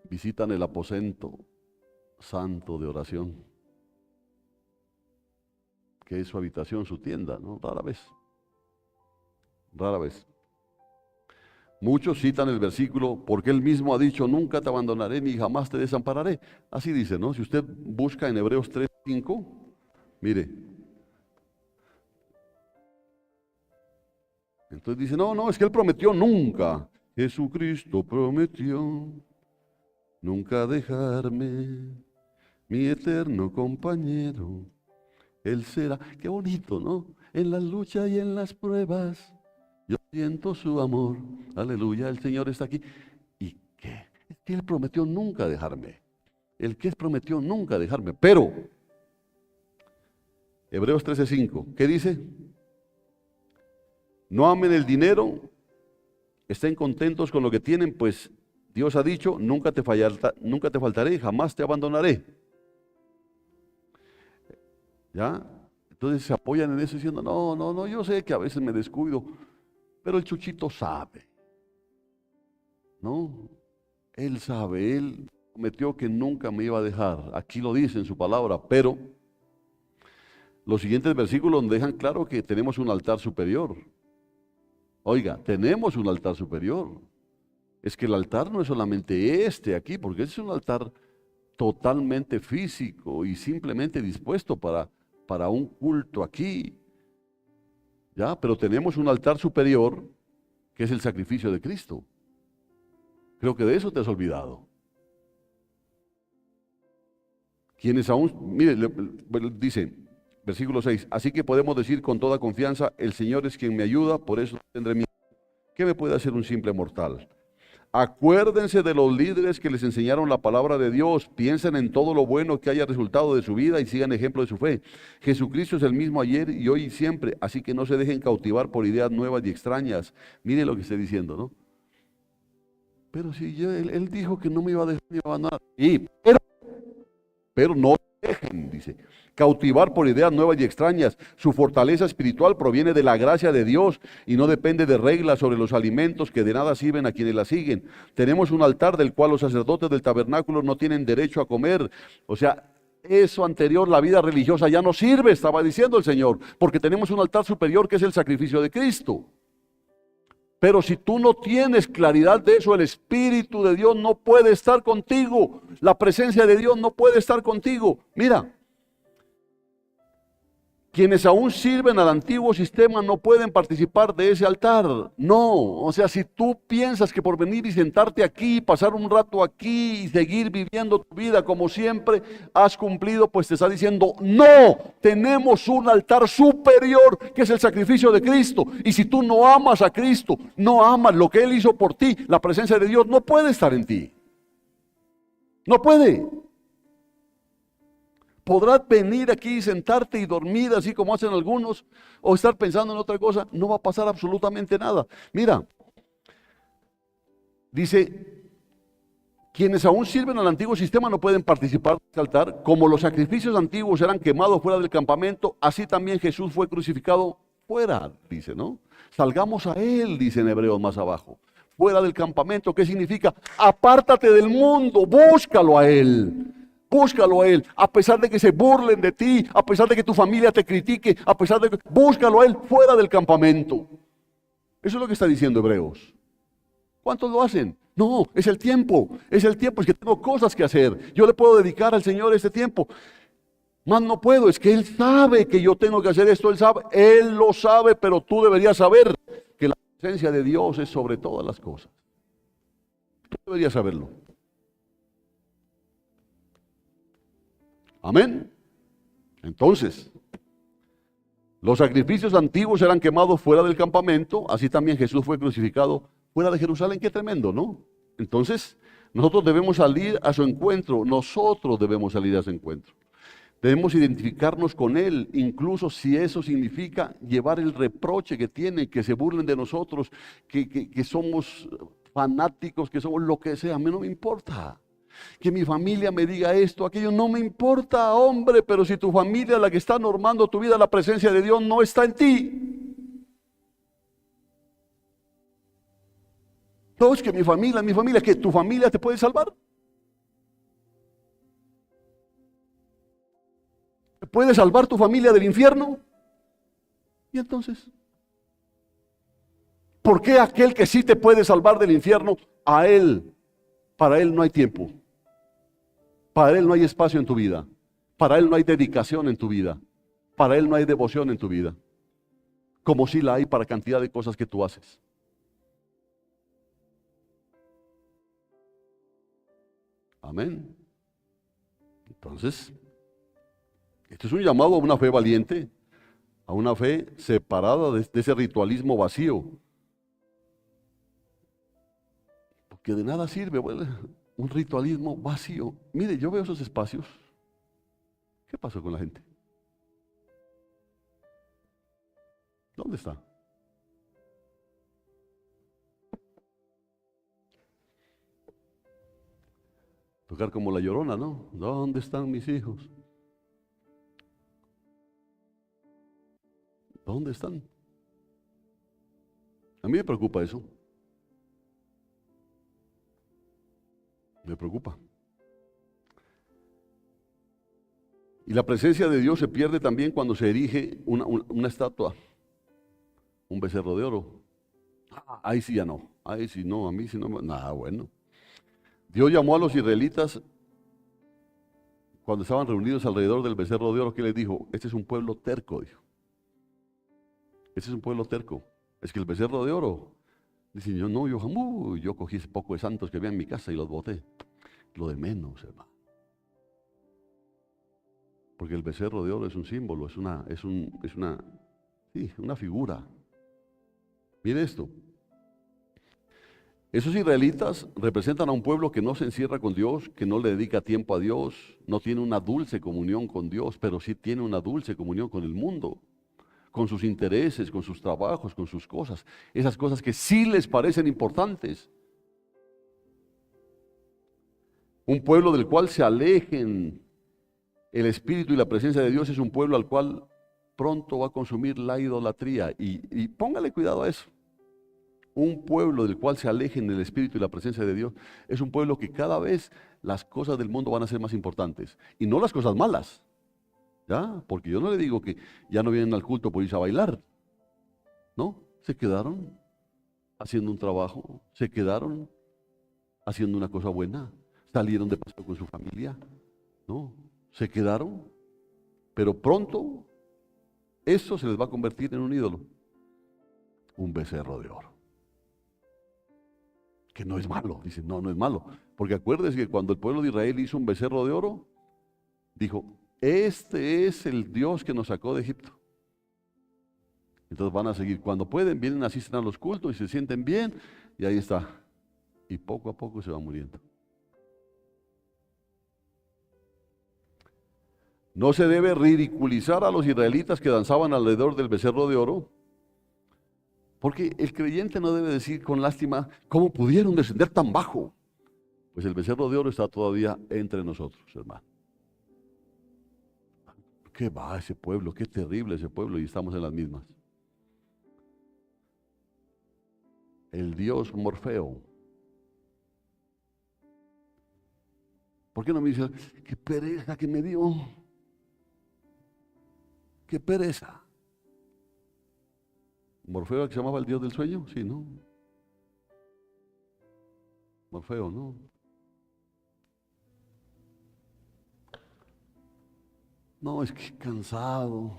visitan el aposento santo de oración, que es su habitación, su tienda, ¿no? Rara vez. Rara vez. Muchos citan el versículo porque él mismo ha dicho, nunca te abandonaré ni jamás te desampararé. Así dice, ¿no? Si usted busca en Hebreos 3:5, mire. Entonces dice, no, es que él prometió nunca. Jesucristo prometió nunca dejarme, mi eterno compañero. Él será, qué bonito, ¿no? En las luchas y en las pruebas, yo siento su amor. Aleluya, el Señor está aquí. ¿Y qué? Es que Él prometió nunca dejarme. El que prometió nunca dejarme. Pero Hebreos 13:5. ¿Qué dice? No amen el dinero, estén contentos con lo que tienen, pues Dios ha dicho, nunca te faltaré, jamás te abandonaré. ¿Ya? Entonces se apoyan en eso diciendo, no, yo sé que a veces me descuido, pero el Chuchito sabe, ¿no? Él sabe, él prometió que nunca me iba a dejar. Aquí lo dice en su palabra, pero los siguientes versículos nos dejan claro que tenemos un altar superior. Oiga, tenemos un altar superior. Es que el altar no es solamente este aquí, porque es un altar totalmente físico y simplemente dispuesto para un culto aquí. ¿Ya? Pero tenemos un altar superior que es el sacrificio de Cristo. Creo que de eso te has olvidado. Quienes aún, mire, dice, versículo 6, así que podemos decir con toda confianza, el Señor es quien me ayuda, por eso tendré miedo. ¿Qué me puede hacer un simple mortal? Acuérdense de los líderes que les enseñaron la palabra de Dios, piensen en todo lo bueno que haya resultado de su vida y sigan ejemplo de su fe. Jesucristo es el mismo ayer y hoy y siempre, así que no se dejen cautivar por ideas nuevas y extrañas. Mire lo que está diciendo, ¿no? Pero si él dijo que no me iba a dejar ni abandonar. Pero no dejen, dice, cautivar por ideas nuevas y extrañas. Su fortaleza espiritual proviene de la gracia de Dios y no depende de reglas sobre los alimentos que de nada sirven a quienes la siguen. Tenemos un altar del cual los sacerdotes del tabernáculo no tienen derecho a comer. O sea, eso anterior, la vida religiosa ya no sirve, estaba diciendo el Señor, porque tenemos un altar superior que es el sacrificio de Cristo. Pero si tú no tienes claridad de eso, el Espíritu de Dios no puede estar contigo. La presencia de Dios no puede estar contigo. Mira, quienes aún sirven al antiguo sistema no pueden participar de ese altar. No, o sea, si tú piensas que por venir y sentarte aquí, pasar un rato aquí y seguir viviendo tu vida como siempre has cumplido, pues te está diciendo, no, tenemos un altar superior que es el sacrificio de Cristo. Y si tú no amas a Cristo, no amas lo que Él hizo por ti, la presencia de Dios no puede estar en ti. No puede. Podrás venir aquí y sentarte y dormir así como hacen algunos o estar pensando en otra cosa, no va a pasar absolutamente nada. Mira, dice, quienes aún sirven al antiguo sistema no pueden participar de este altar, como los sacrificios antiguos eran quemados fuera del campamento, así también Jesús fue crucificado fuera, dice, ¿no? Salgamos a Él, dice en Hebreos más abajo, fuera del campamento. ¿Qué significa? Apártate del mundo, búscalo a Él. Búscalo a Él, a pesar de que se burlen de ti, a pesar de que tu familia te critique, a pesar de que... Búscalo a Él fuera del campamento. Eso es lo que está diciendo Hebreos. ¿Cuántos lo hacen? No, es el tiempo, es que tengo cosas que hacer. Yo le puedo dedicar al Señor este tiempo. Más no puedo, es que Él sabe que yo tengo que hacer esto, Él lo sabe, pero tú deberías saber que la presencia de Dios es sobre todas las cosas. Tú deberías saberlo. Amén. Entonces, los sacrificios antiguos eran quemados fuera del campamento, así también Jesús fue crucificado fuera de Jerusalén. Qué tremendo, ¿no? Entonces, nosotros debemos salir a su encuentro, Debemos identificarnos con Él, incluso si eso significa llevar el reproche que tienen, que se burlen de nosotros, que somos fanáticos, que somos lo que sea. A mí no me importa. Que mi familia me diga esto, aquello, no me importa, hombre, pero si tu familia es la que está normando tu vida, la presencia de Dios no está en ti. No, es que mi familia, que tu familia te puede salvar. ¿Te puede salvar tu familia del infierno? Y entonces, ¿por qué aquel que sí te puede salvar del infierno, para él no hay tiempo? Para Él no hay espacio en tu vida. Para Él no hay dedicación en tu vida. Para Él no hay devoción en tu vida. Como si la hay para cantidad de cosas que tú haces. Amén. Entonces, esto es un llamado a una fe valiente, a una fe separada de ese ritualismo vacío. Porque de nada sirve, bueno, un ritualismo vacío. Mire, yo veo esos espacios. ¿Qué pasó con la gente? ¿Dónde está? Tocar como la Llorona, ¿no? ¿Dónde están mis hijos? ¿Dónde están? A mí me preocupa eso. Me preocupa. Y la presencia de Dios se pierde también cuando se erige una estatua, un becerro de oro. Ahí sí ya no. Ahí sí no, a mí sí no. Nada, bueno. Dios llamó a los israelitas cuando estaban reunidos alrededor del becerro de oro. ¿Qué les dijo? Este es un pueblo terco, dijo. Este es un pueblo terco. Es que el becerro de oro. Dicen, yo no, yo cogí ese poco de santos que había en mi casa y los boté. Lo de menos, hermano. Porque el becerro de oro es un símbolo, una figura. Mire esto. Esos israelitas representan a un pueblo que no se encierra con Dios, que no le dedica tiempo a Dios, no tiene una dulce comunión con Dios, pero sí tiene una dulce comunión con el mundo, con sus intereses, con sus trabajos, con sus cosas. Esas cosas que sí les parecen importantes. Un pueblo del cual se alejen el espíritu y la presencia de Dios es un pueblo al cual pronto va a consumir la idolatría. Y póngale cuidado a eso. Un pueblo del cual se alejen el espíritu y la presencia de Dios es un pueblo que cada vez las cosas del mundo van a ser más importantes. Y no las cosas malas. ¿Ya? Porque yo no le digo que ya no vienen al culto por irse a bailar. No, se quedaron haciendo un trabajo, se quedaron haciendo una cosa buena, salieron de paseo con su familia. No, se quedaron, pero pronto eso se les va a convertir en un ídolo, un becerro de oro. Que no es malo, dicen, no, no es malo. Porque acuérdense que cuando el pueblo de Israel hizo un becerro de oro, dijo, este es el Dios que nos sacó de Egipto. Entonces van a seguir, cuando pueden, vienen, asisten a los cultos y se sienten bien, y ahí está. Y poco a poco se va muriendo. No se debe ridiculizar a los israelitas que danzaban alrededor del becerro de oro, porque el creyente no debe decir con lástima, ¿cómo pudieron descender tan bajo? Pues el becerro de oro está todavía entre nosotros, hermano. ¿Qué va ese pueblo? Qué terrible ese pueblo, y estamos en las mismas. El Dios Morfeo. ¿Por qué no me dice, qué pereza que me dio? Qué pereza. ¿Morfeo que se llamaba el Dios del sueño? Sí, ¿no? Morfeo, ¿no? No, es que cansado.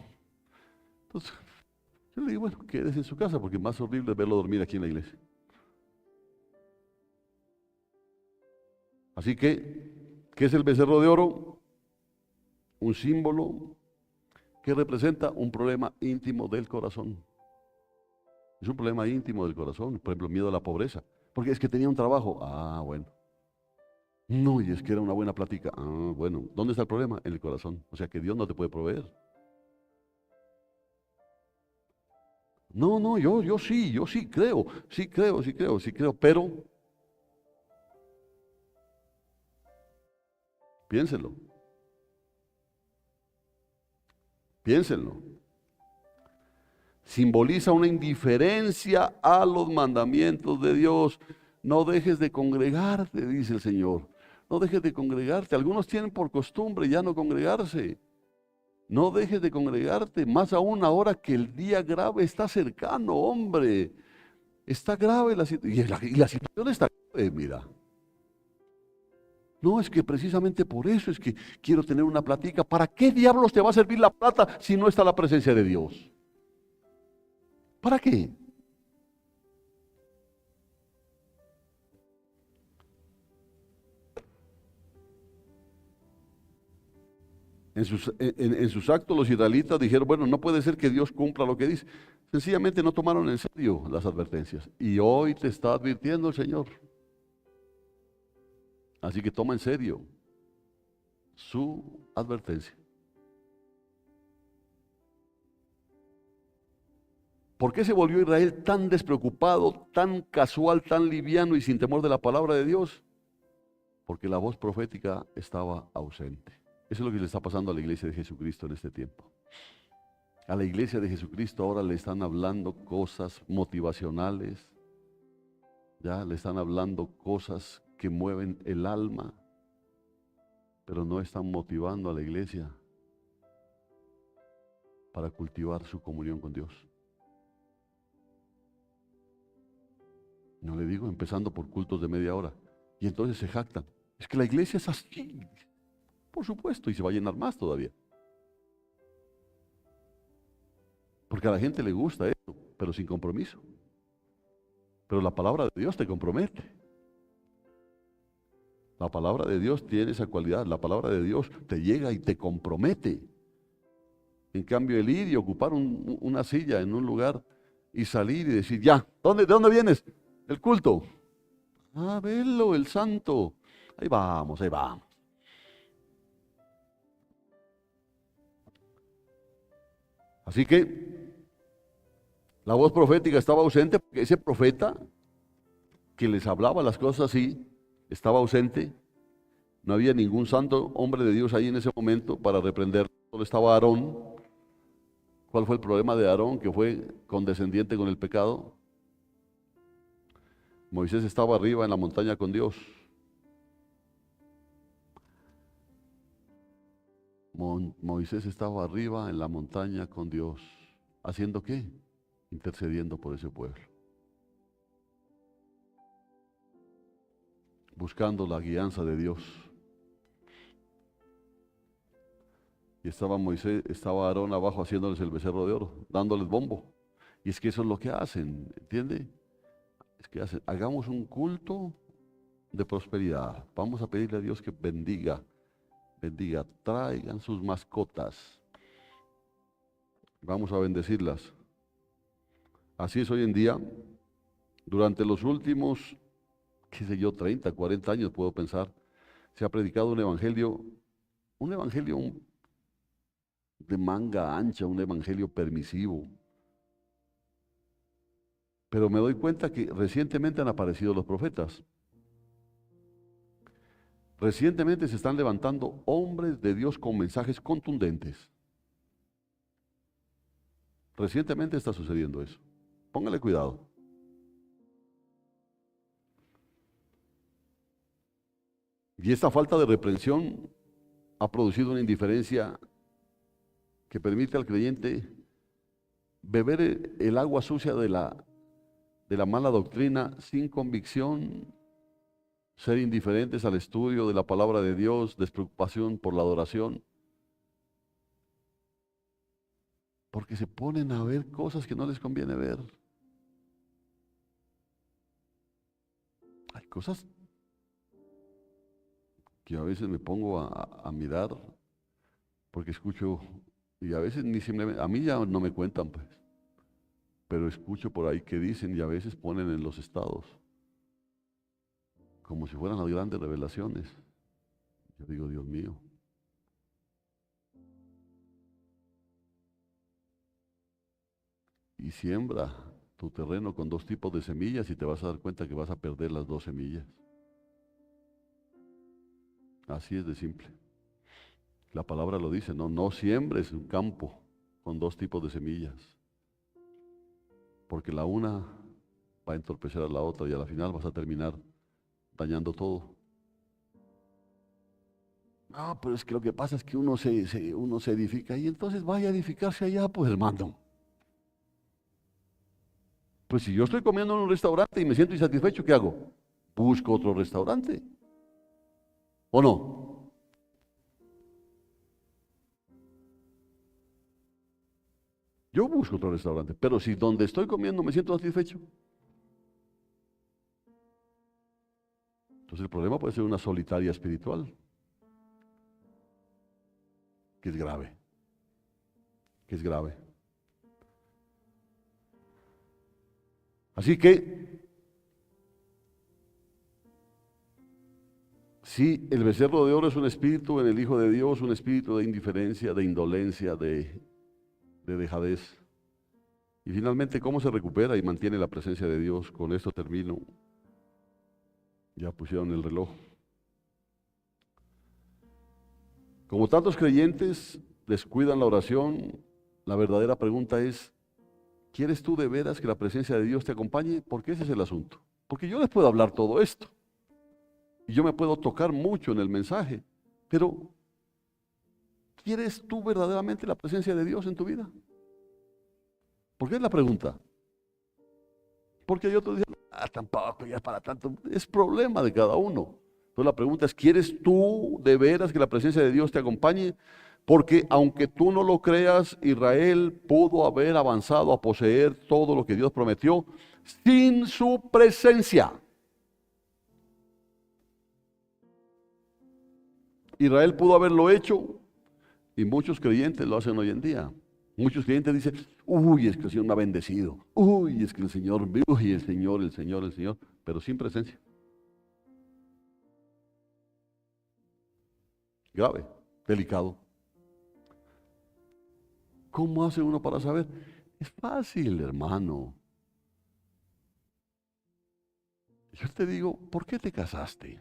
Entonces, yo le digo, bueno, quédese en su casa, porque más horrible es verlo dormir aquí en la iglesia. Así que, ¿qué es el becerro de oro? Un símbolo que representa un problema íntimo del corazón. Es un problema íntimo del corazón, por ejemplo, miedo a la pobreza. Porque es que tenía un trabajo. Ah, bueno. No, y es que era una buena plática. Ah, bueno. ¿Dónde está el problema? En el corazón. O sea que Dios no te puede proveer. No, no, yo sí creo, sí creo, pero piénsenlo, piénsenlo. Simboliza una indiferencia a los mandamientos de Dios. No dejes de congregarte, dice el Señor. No dejes de congregarte. Algunos tienen por costumbre ya no congregarse. No dejes de congregarte, más aún ahora que el día grave está cercano, hombre. Está grave la situación. Y la situación está grave, mira. No, es que precisamente por eso es que quiero tener una platica. ¿Para qué diablos te va a servir la plata si no está la presencia de Dios? ¿Para qué? En sus actos los israelitas dijeron, bueno, no puede ser que Dios cumpla lo que dice. Sencillamente no tomaron en serio las advertencias. Y hoy te está advirtiendo el Señor. Así que toma en serio su advertencia. ¿Por qué se volvió Israel tan despreocupado, tan casual, tan liviano y sin temor de la palabra de Dios? Porque la voz profética estaba ausente. Eso es lo que le está pasando a la iglesia de Jesucristo en este tiempo. A la iglesia de Jesucristo ahora le están hablando cosas motivacionales, ya le están hablando cosas que mueven el alma, pero no están motivando a la iglesia para cultivar su comunión con Dios. No le digo empezando por cultos de media hora. Y entonces se jactan. Es que la iglesia es así. Por supuesto, y se va a llenar más todavía. Porque a la gente le gusta eso, pero sin compromiso. Pero la palabra de Dios te compromete. La palabra de Dios tiene esa cualidad. La palabra de Dios te llega y te compromete. En cambio, el ir y ocupar una silla en un lugar y salir y decir, ya, ¿de dónde vienes? El culto. Ah, velo, el santo. Ahí vamos, ahí vamos. Así que la voz profética estaba ausente porque ese profeta que les hablaba las cosas así estaba ausente. No había ningún santo hombre de Dios ahí en ese momento para reprender. Solo estaba Aarón. ¿Cuál fue el problema de Aarón? Que fue condescendiente con el pecado. Moisés estaba arriba en la montaña con Dios. Moisés estaba arriba en la montaña con Dios. ¿Haciendo qué? Intercediendo por ese pueblo. Buscando la guianza de Dios. Y estaba Moisés, estaba Aarón abajo haciéndoles el becerro de oro, dándoles bombo. Y es que eso es lo que hacen, ¿entiende? Es que hacen, hagamos un culto de prosperidad. Vamos a pedirle a Dios que bendiga, traigan sus mascotas. Vamos a bendecirlas. Así es hoy en día. Durante los últimos, qué sé yo, 30, 40 años puedo pensar, se ha predicado un evangelio de manga ancha, un evangelio permisivo. Pero me doy cuenta que recientemente han aparecido los profetas. Recientemente se están levantando hombres de Dios con mensajes contundentes. Recientemente está sucediendo eso. Póngale cuidado. Y esta falta de reprensión ha producido una indiferencia que permite al creyente beber el agua sucia de la mala doctrina sin convicción, ser indiferentes al estudio de la palabra de Dios, despreocupación por la adoración, porque se ponen a ver cosas que no les conviene ver. Hay cosas que a veces me pongo a mirar porque escucho, y a veces ni simplemente, a mí ya no me cuentan pues, pero escucho por ahí que dicen y a veces ponen en los estados, como si fueran las grandes revelaciones. Yo digo, Dios mío. Y siembra tu terreno con 2 tipos de semillas y te vas a dar cuenta que vas a perder las 2 semillas. Así es de simple. La palabra lo dice, no siembres un campo con 2 tipos de semillas, porque la una va a entorpecer a la otra y a la final vas a terminar dañando todo. No, pero es que lo que pasa es que uno se edifica y entonces vaya a edificarse allá, pues hermano. Pues si yo estoy comiendo en un restaurante y me siento insatisfecho, ¿qué hago? Busco otro restaurante. ¿O no? Yo busco otro restaurante, pero si donde estoy comiendo me siento satisfecho, entonces el problema puede ser una solitaria espiritual, que es grave, Así que, si el becerro de oro es un espíritu en el Hijo de Dios, un espíritu de indiferencia, de indolencia, de dejadez, Y finalmente, ¿cómo se recupera y mantiene la presencia de Dios? Con esto termino. Ya pusieron el reloj. Como tantos creyentes descuidan la oración, la verdadera pregunta es, ¿quieres tú de veras que la presencia de Dios te acompañe? Porque ese es el asunto. Porque yo les puedo hablar todo esto. Y yo me puedo tocar mucho en el mensaje. Pero, ¿quieres tú verdaderamente la presencia de Dios en tu vida? ¿Por qué es la pregunta? Porque hay otros que dicen, tampoco, ya es para tanto. Es problema de cada uno. Entonces la pregunta es, ¿quieres tú de veras que la presencia de Dios te acompañe? Porque aunque tú no lo creas, Israel pudo haber avanzado a poseer todo lo que Dios prometió sin su presencia. Israel pudo haberlo hecho y muchos creyentes lo hacen hoy en día. Muchos creyentes dicen, uy, es que el Señor me ha bendecido. Uy, es que el Señor, uy, el Señor, pero sin presencia. Grave, delicado. ¿Cómo hace uno para saber? Es fácil, hermano. Yo te digo, ¿por qué te casaste?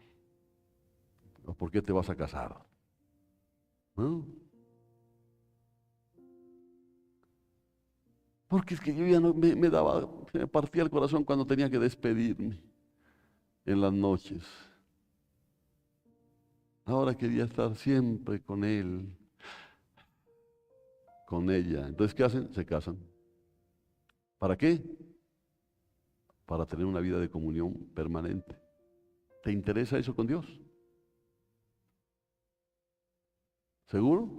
¿O por qué te vas a casar? ¿No? Porque es que yo ya no me partía el corazón cuando tenía que despedirme en las noches. Ahora quería estar siempre con él, con ella. Entonces, ¿qué hacen? Se casan. ¿Para qué? Para tener una vida de comunión permanente. ¿Te interesa eso con Dios? ¿Seguro?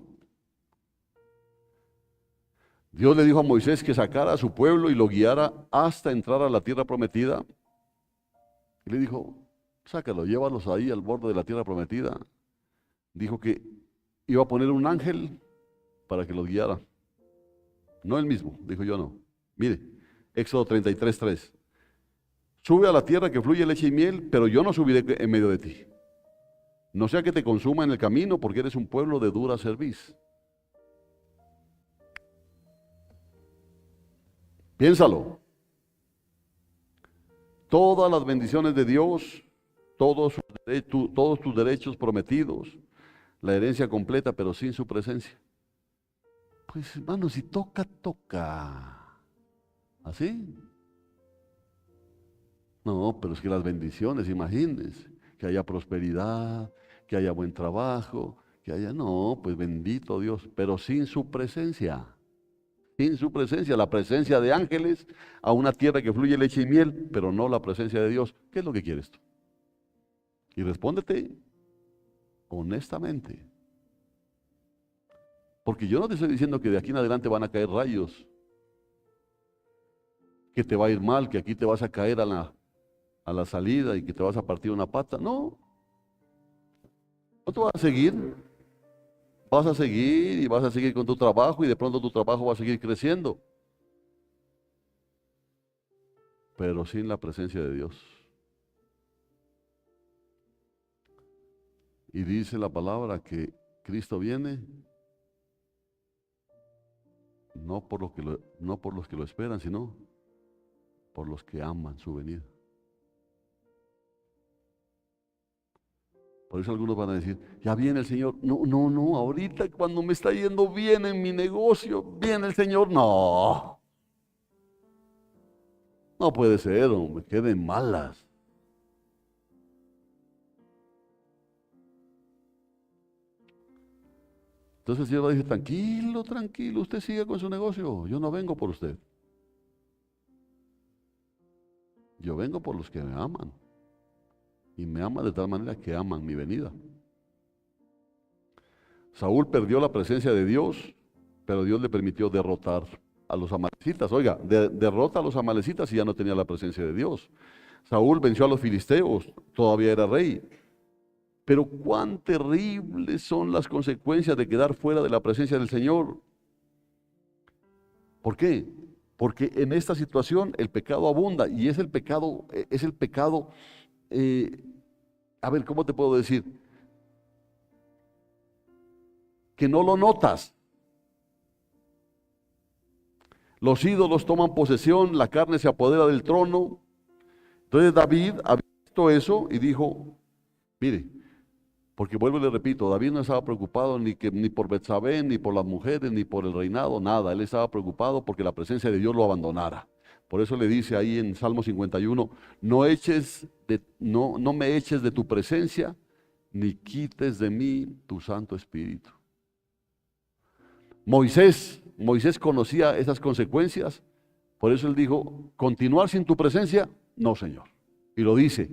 Dios le dijo a Moisés que sacara a su pueblo y lo guiara hasta entrar a la tierra prometida. Y le dijo, sácalo, llévalos ahí al borde de la tierra prometida. Dijo que iba a poner un ángel para que los guiara. No él mismo, dijo yo no. Mire, Éxodo 33:3. Sube a la tierra que fluye leche y miel, pero yo no subiré en medio de ti. No sea que te consuma en el camino, porque eres un pueblo de dura cerviz. Piénsalo. Todas las bendiciones de Dios, todos tus derechos prometidos, la herencia completa, pero sin su presencia. Pues hermano, si toca, toca. ¿Así? No, pero es que las bendiciones, imagínense, que haya prosperidad, que haya buen trabajo, que haya, no, pues bendito Dios, pero sin su presencia. Sin su presencia, la presencia de ángeles a una tierra que fluye leche y miel, pero no la presencia de Dios. ¿Qué es lo que quieres tú? Y respóndete honestamente. Porque yo no te estoy diciendo que de aquí en adelante van a caer rayos, que te va a ir mal, que aquí te vas a caer a la salida y que te vas a partir una pata. No, no te vas a seguir. Vas a seguir y vas a seguir con tu trabajo y de pronto tu trabajo va a seguir creciendo. Pero sin la presencia de Dios. Y dice la palabra que Cristo viene no por los que lo esperan, sino por los que aman su venida. Por eso algunos van a decir, ya viene el Señor. No, no, no, ahorita cuando me está yendo bien en mi negocio, viene el Señor. No, no puede ser, hombre, queden malas. Entonces el Señor va a decir, tranquilo, tranquilo, usted sigue con su negocio, yo no vengo por usted. Yo vengo por los que me aman. Y me aman de tal manera que aman mi venida. Saúl perdió la presencia de Dios, pero Dios le permitió derrotar a los amalecitas. Oiga, derrota a los amalecitas y ya no tenía la presencia de Dios. Saúl venció a los filisteos, todavía era rey. Pero cuán terribles son las consecuencias de quedar fuera de la presencia del Señor. ¿Por qué? Porque en esta situación el pecado abunda y es el pecado, a ver, ¿cómo te puedo decir? Que no lo notas. Los ídolos toman posesión, la carne se apodera del trono. Entonces David había visto eso y dijo, mire, porque vuelvo y le repito, David no estaba preocupado ni por Betsabé, ni por las mujeres, ni por el reinado, nada. Él estaba preocupado porque la presencia de Dios lo abandonara. Por eso le dice ahí en Salmo 51, no me eches de tu presencia, ni quites de mí tu Santo Espíritu. Moisés conocía esas consecuencias, por eso él dijo, continuar sin tu presencia, no, Señor. Y lo dice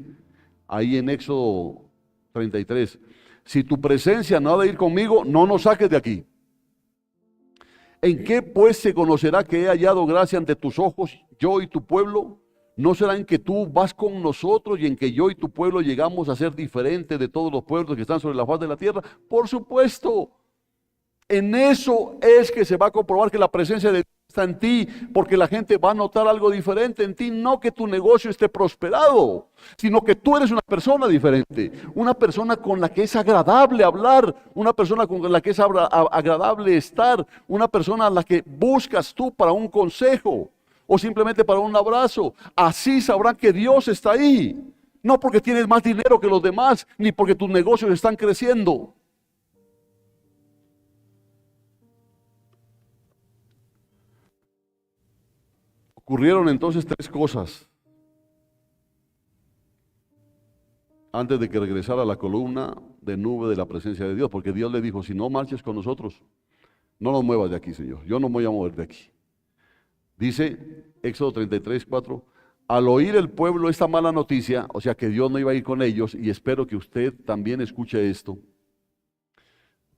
ahí en Éxodo 33, si tu presencia no ha de ir conmigo, no nos saques de aquí. ¿En qué pues se conocerá que he hallado gracia ante tus ojos, yo y tu pueblo? ¿No será en que tú vas con nosotros y en que yo y tu pueblo llegamos a ser diferentes de todos los pueblos que están sobre la faz de la tierra? Por supuesto, en eso es que se va a comprobar que la presencia de Dios está en ti, porque la gente va a notar algo diferente en ti, no que tu negocio esté prosperado, sino que tú eres una persona diferente, una persona con la que es agradable hablar, una persona con la que es agradable estar, una persona a la que buscas tú para un consejo o simplemente para un abrazo. Así sabrán que Dios está ahí, no porque tienes más dinero que los demás, ni porque tus negocios están creciendo. Ocurrieron entonces tres cosas antes de que regresara la columna de nube de la presencia de Dios, porque Dios le dijo, si no marches con nosotros, no nos muevas de aquí, Señor, yo no me voy a mover de aquí. Dice Éxodo 33, 4, al oír el pueblo esta mala noticia, o sea que Dios no iba a ir con ellos, y espero que usted también escuche esto,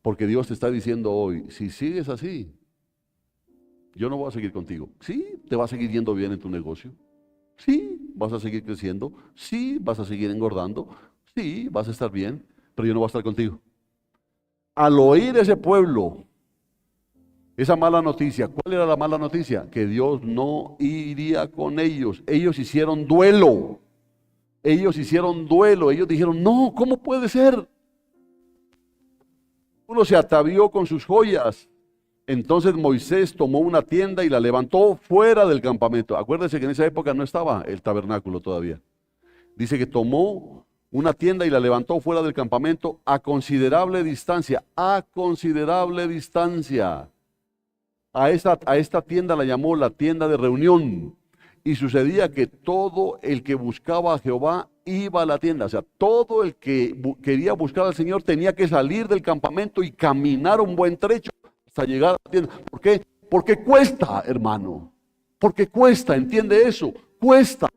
porque Dios te está diciendo hoy, si sigues así, yo no voy a seguir contigo. Sí, te va a seguir yendo bien en tu negocio. Sí, vas a seguir creciendo. Sí, vas a seguir engordando. Sí, vas a estar bien, pero yo no voy a estar contigo. Al oír ese pueblo esa mala noticia, ¿cuál era la mala noticia? Que Dios no iría con ellos. Ellos hicieron duelo. Ellos hicieron duelo. Ellos dijeron, no, ¿cómo puede ser? Uno se atavió con sus joyas. Entonces Moisés tomó una tienda y la levantó fuera del campamento. Acuérdense que en esa época no estaba el tabernáculo todavía. Dice que tomó una tienda y la levantó fuera del campamento a considerable distancia. A considerable distancia. A esta tienda la llamó la tienda de reunión. Y sucedía que todo el que buscaba a Jehová iba a la tienda. O sea, todo el que quería buscar al Señor tenía que salir del campamento y caminar un buen trecho hasta llegar a la tienda. ¿Por qué? Porque cuesta, hermano. Porque cuesta, entiende eso. Cuesta.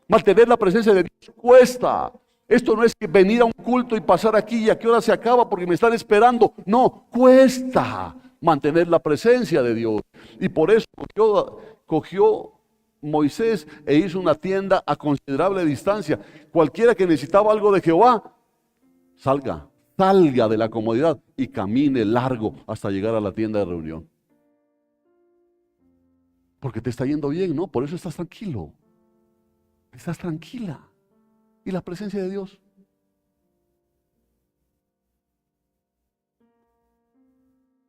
Mantener la presencia de Dios cuesta. Esto no es que venir a un culto y pasar aquí y a qué hora se acaba porque me están esperando. No, cuesta mantener la presencia de Dios. Y por eso cogió Moisés e hizo una tienda a considerable distancia. Cualquiera que necesitaba algo de Jehová, salga de la comodidad y camine largo hasta llegar a la tienda de reunión. Porque te está yendo bien, ¿no? Por eso estás tranquilo. Estás tranquila. ¿Y la presencia de Dios?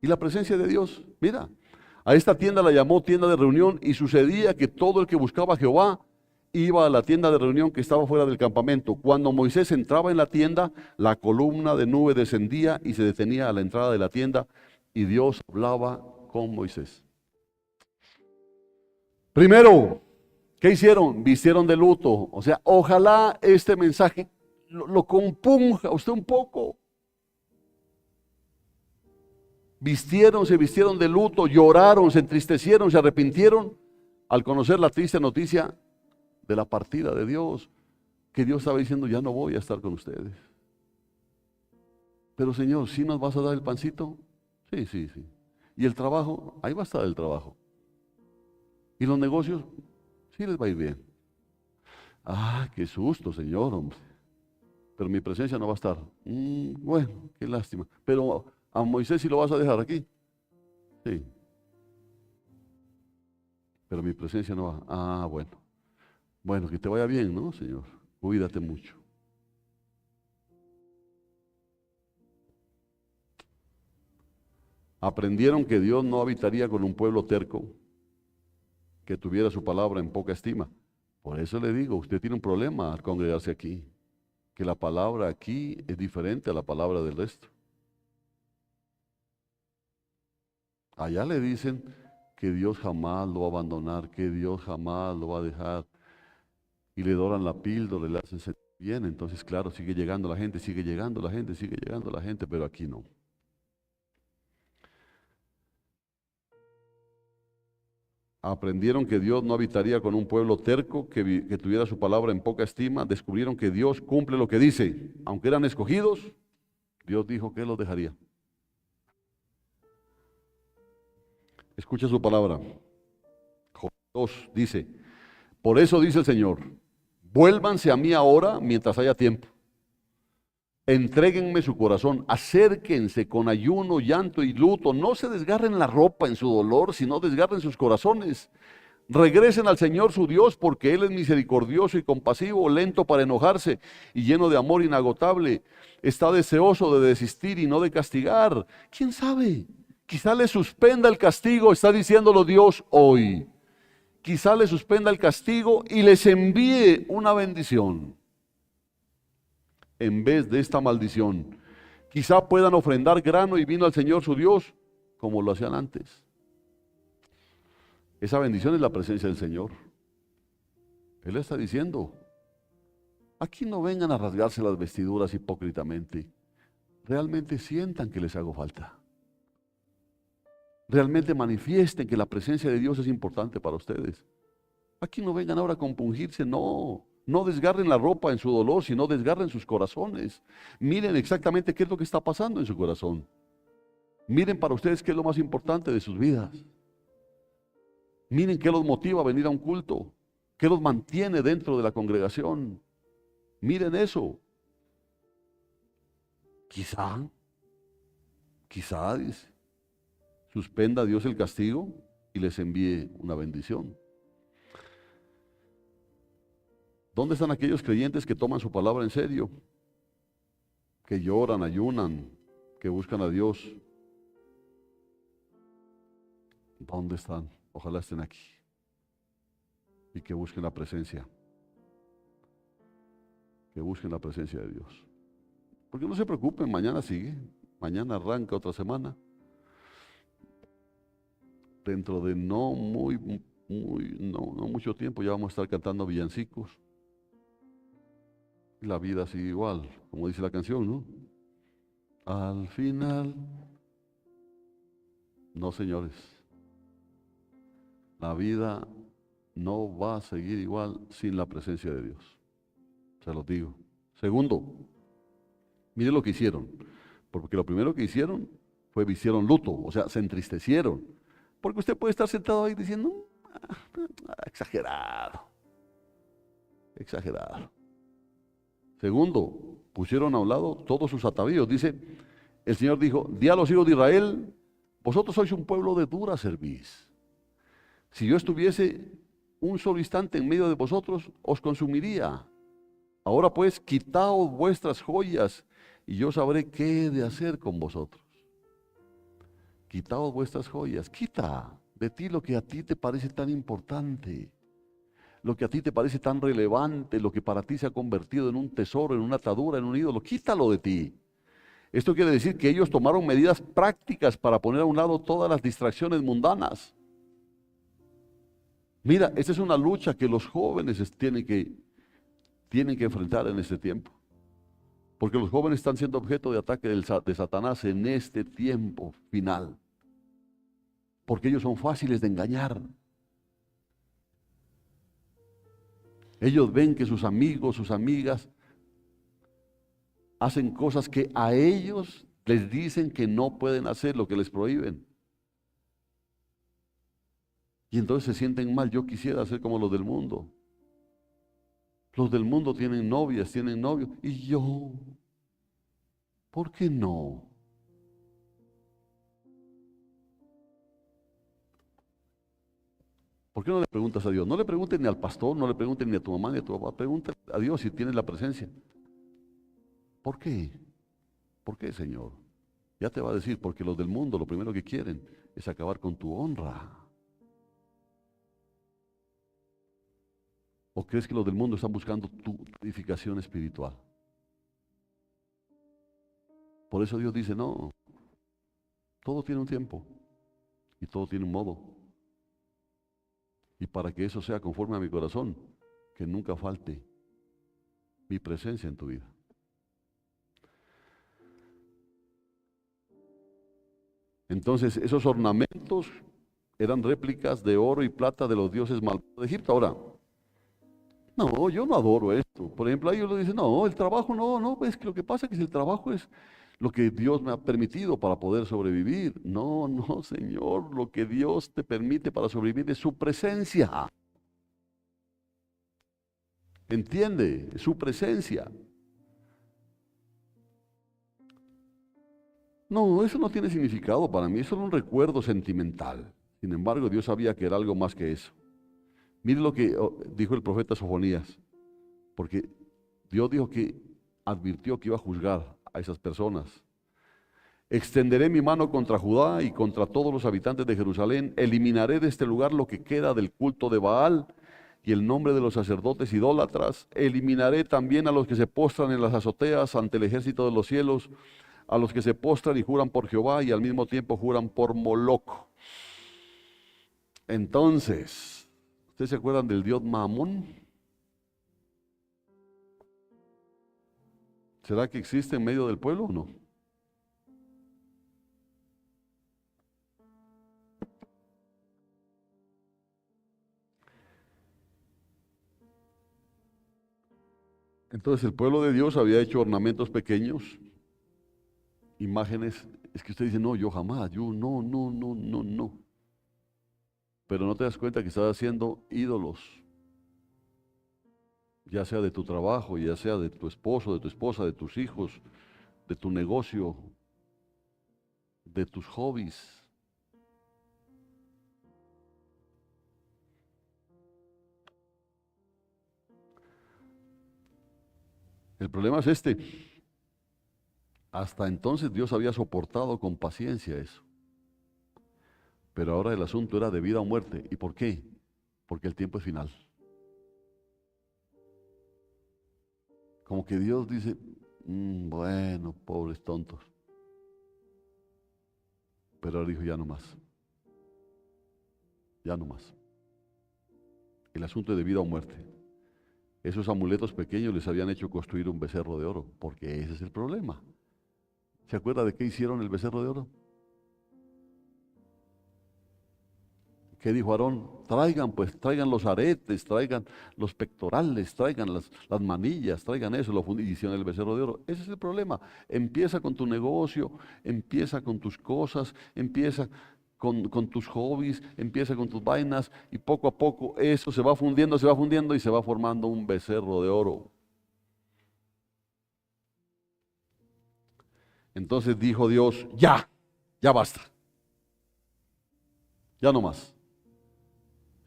¿Y la presencia de Dios? Mira, a esta tienda la llamó tienda de reunión y sucedía que todo el que buscaba a Jehová iba a la tienda de reunión que estaba fuera del campamento. Cuando Moisés entraba en la tienda, la columna de nube descendía y se detenía a la entrada de la tienda y Dios hablaba con Moisés. Primero, ¿qué hicieron? Vistieron de luto. O sea, ojalá este mensaje lo compunja usted un poco. Se vistieron de luto, lloraron, se entristecieron, se arrepintieron al conocer la triste noticia de la partida de Dios, que Dios estaba diciendo, ya no voy a estar con ustedes. Pero Señor, ¿sí nos vas a dar el pancito? Sí, sí, sí. ¿Y el trabajo? Ahí va a estar el trabajo. ¿Y los negocios? Sí les va a ir bien. Ah, qué susto, Señor, hombre. Pero mi presencia no va a estar. Bueno, qué lástima. Pero a Moisés sí lo vas a dejar aquí. Sí. Pero mi presencia no va. Ah, bueno. Bueno, que te vaya bien, ¿no, Señor? Cuídate mucho. Aprendieron que Dios no habitaría con un pueblo terco. que tuviera su palabra en poca estima. Por eso le digo, usted tiene un problema al congregarse aquí, que la palabra aquí es diferente a la palabra del resto. Allá le dicen que Dios jamás lo va a abandonar, que Dios jamás lo va a dejar, y le doran la píldora, le hacen sentir bien. Entonces, claro, sigue llegando la gente, sigue llegando la gente, sigue llegando la gente, pero aquí no. Aprendieron que Dios no habitaría con un pueblo terco que tuviera su palabra en poca estima. Descubrieron que Dios cumple lo que dice. Aunque eran escogidos, Dios dijo que los dejaría. Escucha su palabra. Job 2 dice, por eso dice el Señor, vuélvanse a mí ahora mientras haya tiempo. Entréguenme su corazón, acérquense con ayuno, llanto y luto. No se desgarren la ropa en su dolor, sino desgarren sus corazones. Regresen al Señor su Dios, porque Él es misericordioso y compasivo, lento para enojarse y lleno de amor inagotable. Está deseoso de desistir y no de castigar. ¿Quién sabe? Quizá le suspenda el castigo, está diciéndolo Dios hoy. Quizá le suspenda el castigo y les envíe una bendición en vez de esta maldición. Quizá puedan ofrendar grano y vino al Señor su Dios, como lo hacían antes. Esa bendición es la presencia del Señor. Él está diciendo, aquí no vengan a rasgarse las vestiduras hipócritamente. Realmente sientan que les hago falta. Realmente manifiesten que la presencia de Dios es importante para ustedes. Aquí no vengan ahora a compungirse, no. No desgarren la ropa en su dolor, sino desgarren sus corazones. Miren exactamente qué es lo que está pasando en su corazón. Miren para ustedes qué es lo más importante de sus vidas. Miren qué los motiva a venir a un culto, qué los mantiene dentro de la congregación. Miren eso. Quizá, dice, suspenda a Dios el castigo y les envíe una bendición. ¿Dónde están aquellos creyentes que toman su palabra en serio? Que lloran, ayunan, que buscan a Dios. ¿Dónde están? Ojalá estén aquí. Y que busquen la presencia. Que busquen la presencia de Dios. Porque no se preocupen, mañana sigue. Mañana arranca otra semana. Dentro de no mucho tiempo ya vamos a estar cantando villancicos. La vida sigue igual, como dice la canción, ¿no? Al final, no, señores, la vida no va a seguir igual sin la presencia de Dios. Se los digo. Segundo, mire lo que hicieron, porque lo primero que hicieron hicieron luto, o sea, se entristecieron, porque usted puede estar sentado ahí diciendo, exagerado, exagerado. Segundo, pusieron a un lado todos sus atavíos. Dice, el Señor dijo, di a los hijos de Israel, vosotros sois un pueblo de dura cerviz. Si yo estuviese un solo instante en medio de vosotros, os consumiría. Ahora pues, quitaos vuestras joyas y yo sabré qué he de hacer con vosotros. Quitaos vuestras joyas. Quita de ti lo que a ti te parece tan importante. Lo que a ti te parece tan relevante, lo que para ti se ha convertido en un tesoro, en una atadura, en un ídolo, quítalo de ti. Esto quiere decir que ellos tomaron medidas prácticas para poner a un lado todas las distracciones mundanas. Mira, esta es una lucha que los jóvenes tienen que enfrentar en este tiempo. Porque los jóvenes están siendo objeto de ataque de Satanás en este tiempo final. Porque ellos son fáciles de engañar. Ellos ven que sus amigos, sus amigas hacen cosas que a ellos les dicen que no pueden hacer, lo que les prohíben. Y entonces se sienten mal. Yo quisiera ser como los del mundo. Los del mundo tienen novias, tienen novios. Y yo, ¿por qué no? ¿Por qué no le preguntas a Dios? No le preguntes ni al pastor, no le preguntes ni a tu mamá ni a tu papá. Pregúntale a Dios si tienes la presencia. ¿Por qué? ¿Por qué, Señor? Ya te va a decir, porque los del mundo lo primero que quieren es acabar con tu honra. ¿O crees que los del mundo están buscando tu edificación espiritual? Por eso Dios dice, no, todo tiene un tiempo y todo tiene un modo. Y para que eso sea conforme a mi corazón, que nunca falte mi presencia en tu vida. Entonces, esos ornamentos eran réplicas de oro y plata de los dioses malvados de Egipto. Ahora, no, yo no adoro esto. Por ejemplo, ellos le dicen, no, el trabajo no, es que lo que pasa es que el trabajo es lo que Dios me ha permitido para poder sobrevivir. No, no, Señor, lo que Dios te permite para sobrevivir es su presencia. ¿Entiende? Es su presencia. No, eso no tiene significado para mí, eso es un recuerdo sentimental. Sin embargo, Dios sabía que era algo más que eso. Mire lo que dijo el profeta Sofonías, porque Dios dijo que advirtió que iba a juzgar a esas personas. Extenderé mi mano contra Judá y contra todos los habitantes de Jerusalén. Eliminaré de este lugar lo que queda del culto de Baal y el nombre de los sacerdotes idólatras. Eliminaré también a los que se postran en las azoteas ante el ejército de los cielos, a los que se postran y juran por Jehová y al mismo tiempo juran por Moloc. Entonces, ¿ustedes se acuerdan del dios Mamón? ¿Será que existe en medio del pueblo o no? Entonces el pueblo de Dios había hecho ornamentos pequeños, imágenes. Es que usted dice, no, yo jamás, yo no. Pero no te das cuenta que estás haciendo ídolos, ya sea de tu trabajo, ya sea de tu esposo, de tu esposa, de tus hijos, de tu negocio, de tus hobbies. El problema es este. Hasta entonces Dios había soportado con paciencia eso. Pero ahora el asunto era de vida o muerte. ¿Y por qué? Porque el tiempo es final. Como que Dios dice, bueno, pobres tontos. Pero ahora dijo, ya no más. Ya no más. El asunto es de vida o muerte. Esos amuletos pequeños les habían hecho construir un becerro de oro, porque ese es el problema. ¿Se acuerda de qué hicieron el becerro de oro? ¿Qué dijo Aarón? Traigan los aretes, traigan los pectorales, traigan las manillas, traigan eso, y hicieron el becerro de oro. Ese es el problema. Empieza con tu negocio, empieza con tus cosas, empieza con tus hobbies, empieza con tus vainas, y poco a poco eso se va fundiendo y se va formando un becerro de oro. Entonces dijo Dios, ya basta, ya no más.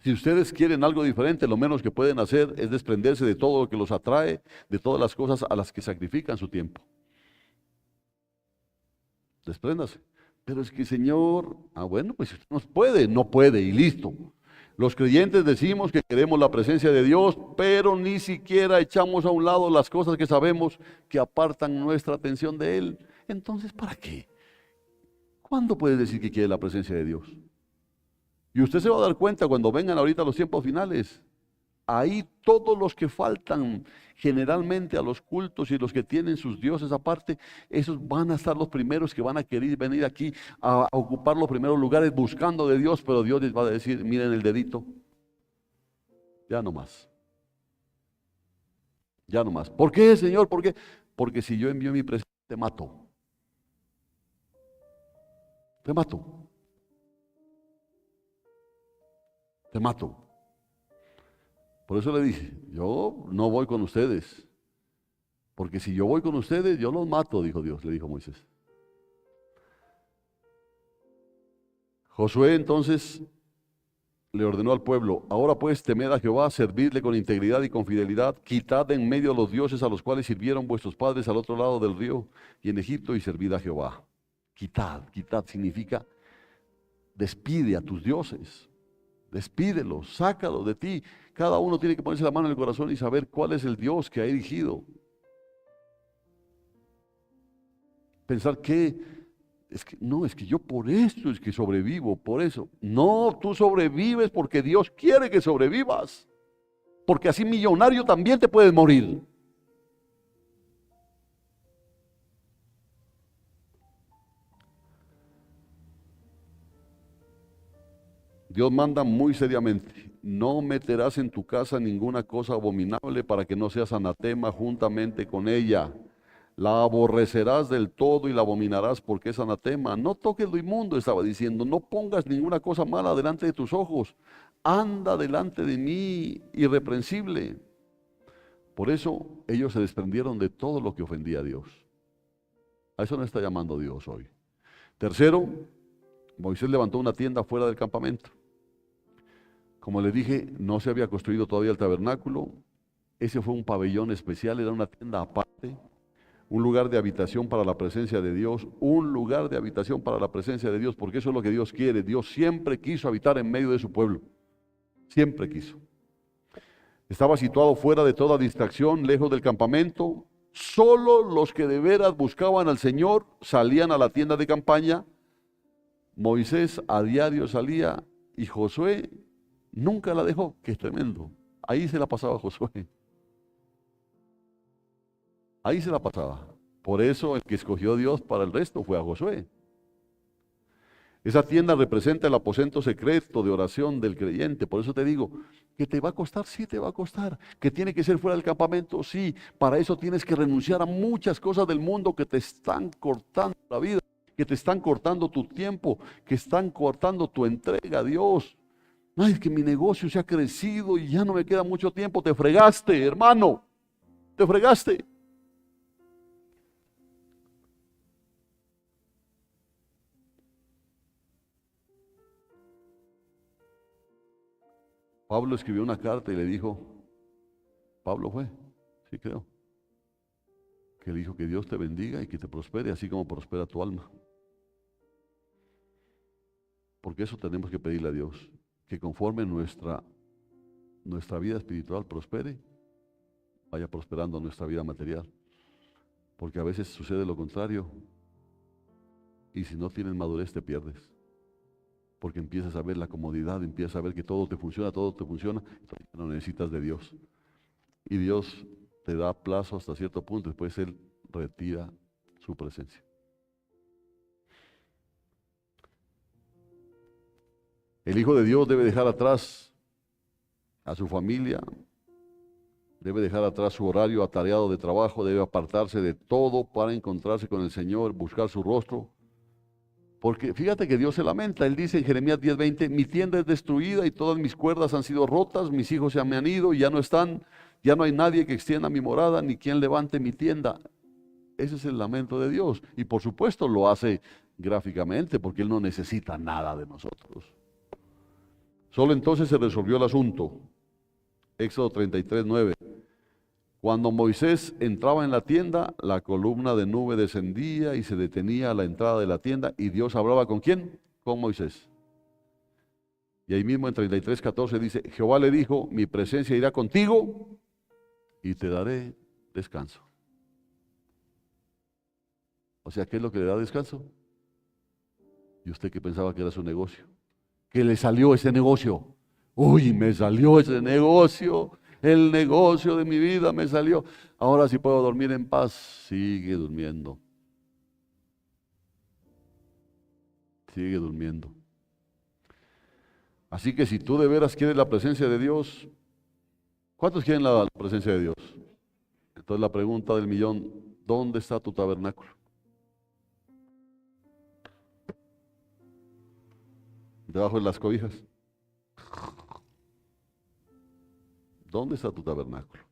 Si ustedes quieren algo diferente, lo menos que pueden hacer es desprenderse de todo lo que los atrae, de todas las cosas a las que sacrifican su tiempo. Despréndase. Pero es que, Señor, bueno, pues usted no puede y listo. Los creyentes decimos que queremos la presencia de Dios, pero ni siquiera echamos a un lado las cosas que sabemos que apartan nuestra atención de Él. Entonces, ¿para qué? ¿Cuándo puede decir que quiere la presencia de Dios? Y usted se va a dar cuenta cuando vengan ahorita los tiempos finales. Ahí todos los que faltan generalmente a los cultos y los que tienen sus dioses aparte, esos van a estar los primeros que van a querer venir aquí a ocupar los primeros lugares buscando de Dios, pero Dios les va a decir, miren el dedito, ya no más. Ya no más. ¿Por qué, Señor? ¿Por qué? Porque si yo envío mi presencia, te mato. Te mato. Te mato. Por eso le dije, yo no voy con ustedes. Porque si yo voy con ustedes, yo los mato, dijo Dios, le dijo Moisés. Josué entonces le ordenó al pueblo, ahora pues temed a Jehová, servidle con integridad y con fidelidad, quitad de en medio los dioses a los cuales sirvieron vuestros padres al otro lado del río y en Egipto y servid a Jehová. Quitad significa despide a tus dioses. Despídelo, sácalo de ti. Cada uno tiene que ponerse la mano en el corazón y saber cuál es el Dios que ha erigido. Pensar que es que yo por eso es que sobrevivo, por eso. No, tú sobrevives porque Dios quiere que sobrevivas. Porque así millonario también te puedes morir. Dios manda muy seriamente: no meterás en tu casa ninguna cosa abominable para que no seas anatema juntamente con ella. La aborrecerás del todo y la abominarás porque es anatema. No toques lo inmundo, estaba diciendo. No pongas ninguna cosa mala delante de tus ojos. Anda delante de mí irreprensible. Por eso ellos se desprendieron de todo lo que ofendía a Dios. A eso no está llamando Dios hoy. Tercero, Moisés levantó una tienda fuera del campamento. Como les dije, no se había construido todavía el tabernáculo. Ese fue un pabellón especial, era una tienda aparte, un lugar de habitación para la presencia de Dios, un lugar de habitación para la presencia de Dios, porque eso es lo que Dios quiere. Dios siempre quiso habitar en medio de su pueblo, siempre quiso. Estaba situado fuera de toda distracción, lejos del campamento. Solo los que de veras buscaban al Señor salían a la tienda de campaña. Moisés a diario salía y Josué nunca la dejó, que es tremendo. Ahí se la pasaba Josué. Ahí se la pasaba. Por eso el que escogió Dios para el resto fue a Josué. Esa tienda representa el aposento secreto de oración del creyente. Por eso te digo, que te va a costar, sí te va a costar. Que tiene que ser fuera del campamento, sí. Para eso tienes que renunciar a muchas cosas del mundo que te están cortando la vida, que te están cortando tu tiempo, que están cortando tu entrega a Dios. Ay, es que mi negocio se ha crecido y ya no me queda mucho tiempo. Te fregaste, hermano. Te fregaste. Pablo escribió una carta y le dijo, Pablo fue, sí creo, que le dijo que Dios te bendiga y que te prospere, así como prospera tu alma. Porque eso tenemos que pedirle a Dios, que conforme nuestra vida espiritual prospere, vaya prosperando nuestra vida material. Porque a veces sucede lo contrario, y si no tienes madurez te pierdes. Porque empiezas a ver la comodidad, empiezas a ver que todo te funciona, entonces no necesitas de Dios. Y Dios te da plazo hasta cierto punto, después Él retira su presencia. El Hijo de Dios debe dejar atrás a su familia, debe dejar atrás su horario atareado de trabajo, debe apartarse de todo para encontrarse con el Señor, buscar su rostro. Porque fíjate que Dios se lamenta. Él dice en Jeremías 10:20, mi tienda es destruida y todas mis cuerdas han sido rotas, mis hijos se me han ido y ya no están, ya no hay nadie que extienda mi morada ni quien levante mi tienda. Ese es el lamento de Dios. Y por supuesto lo hace gráficamente porque Él no necesita nada de nosotros. Solo entonces se resolvió el asunto. Éxodo 33:9. Cuando Moisés entraba en la tienda, la columna de nube descendía y se detenía a la entrada de la tienda y Dios hablaba ¿con quién? Con Moisés. Y ahí mismo en 33:14 dice, Jehová le dijo, mi presencia irá contigo y te daré descanso. O sea, ¿qué es lo que le da descanso? ¿Y usted que pensaba que era su negocio? Que le salió ese negocio. Uy, me salió ese negocio. El negocio de mi vida me salió. Ahora sí puedo dormir en paz. Sigue durmiendo. Sigue durmiendo. Así que si tú de veras quieres la presencia de Dios, ¿cuántos quieren la presencia de Dios? Entonces la pregunta del millón, ¿dónde está tu tabernáculo? Debajo de las cobijas. ¿Dónde está tu tabernáculo?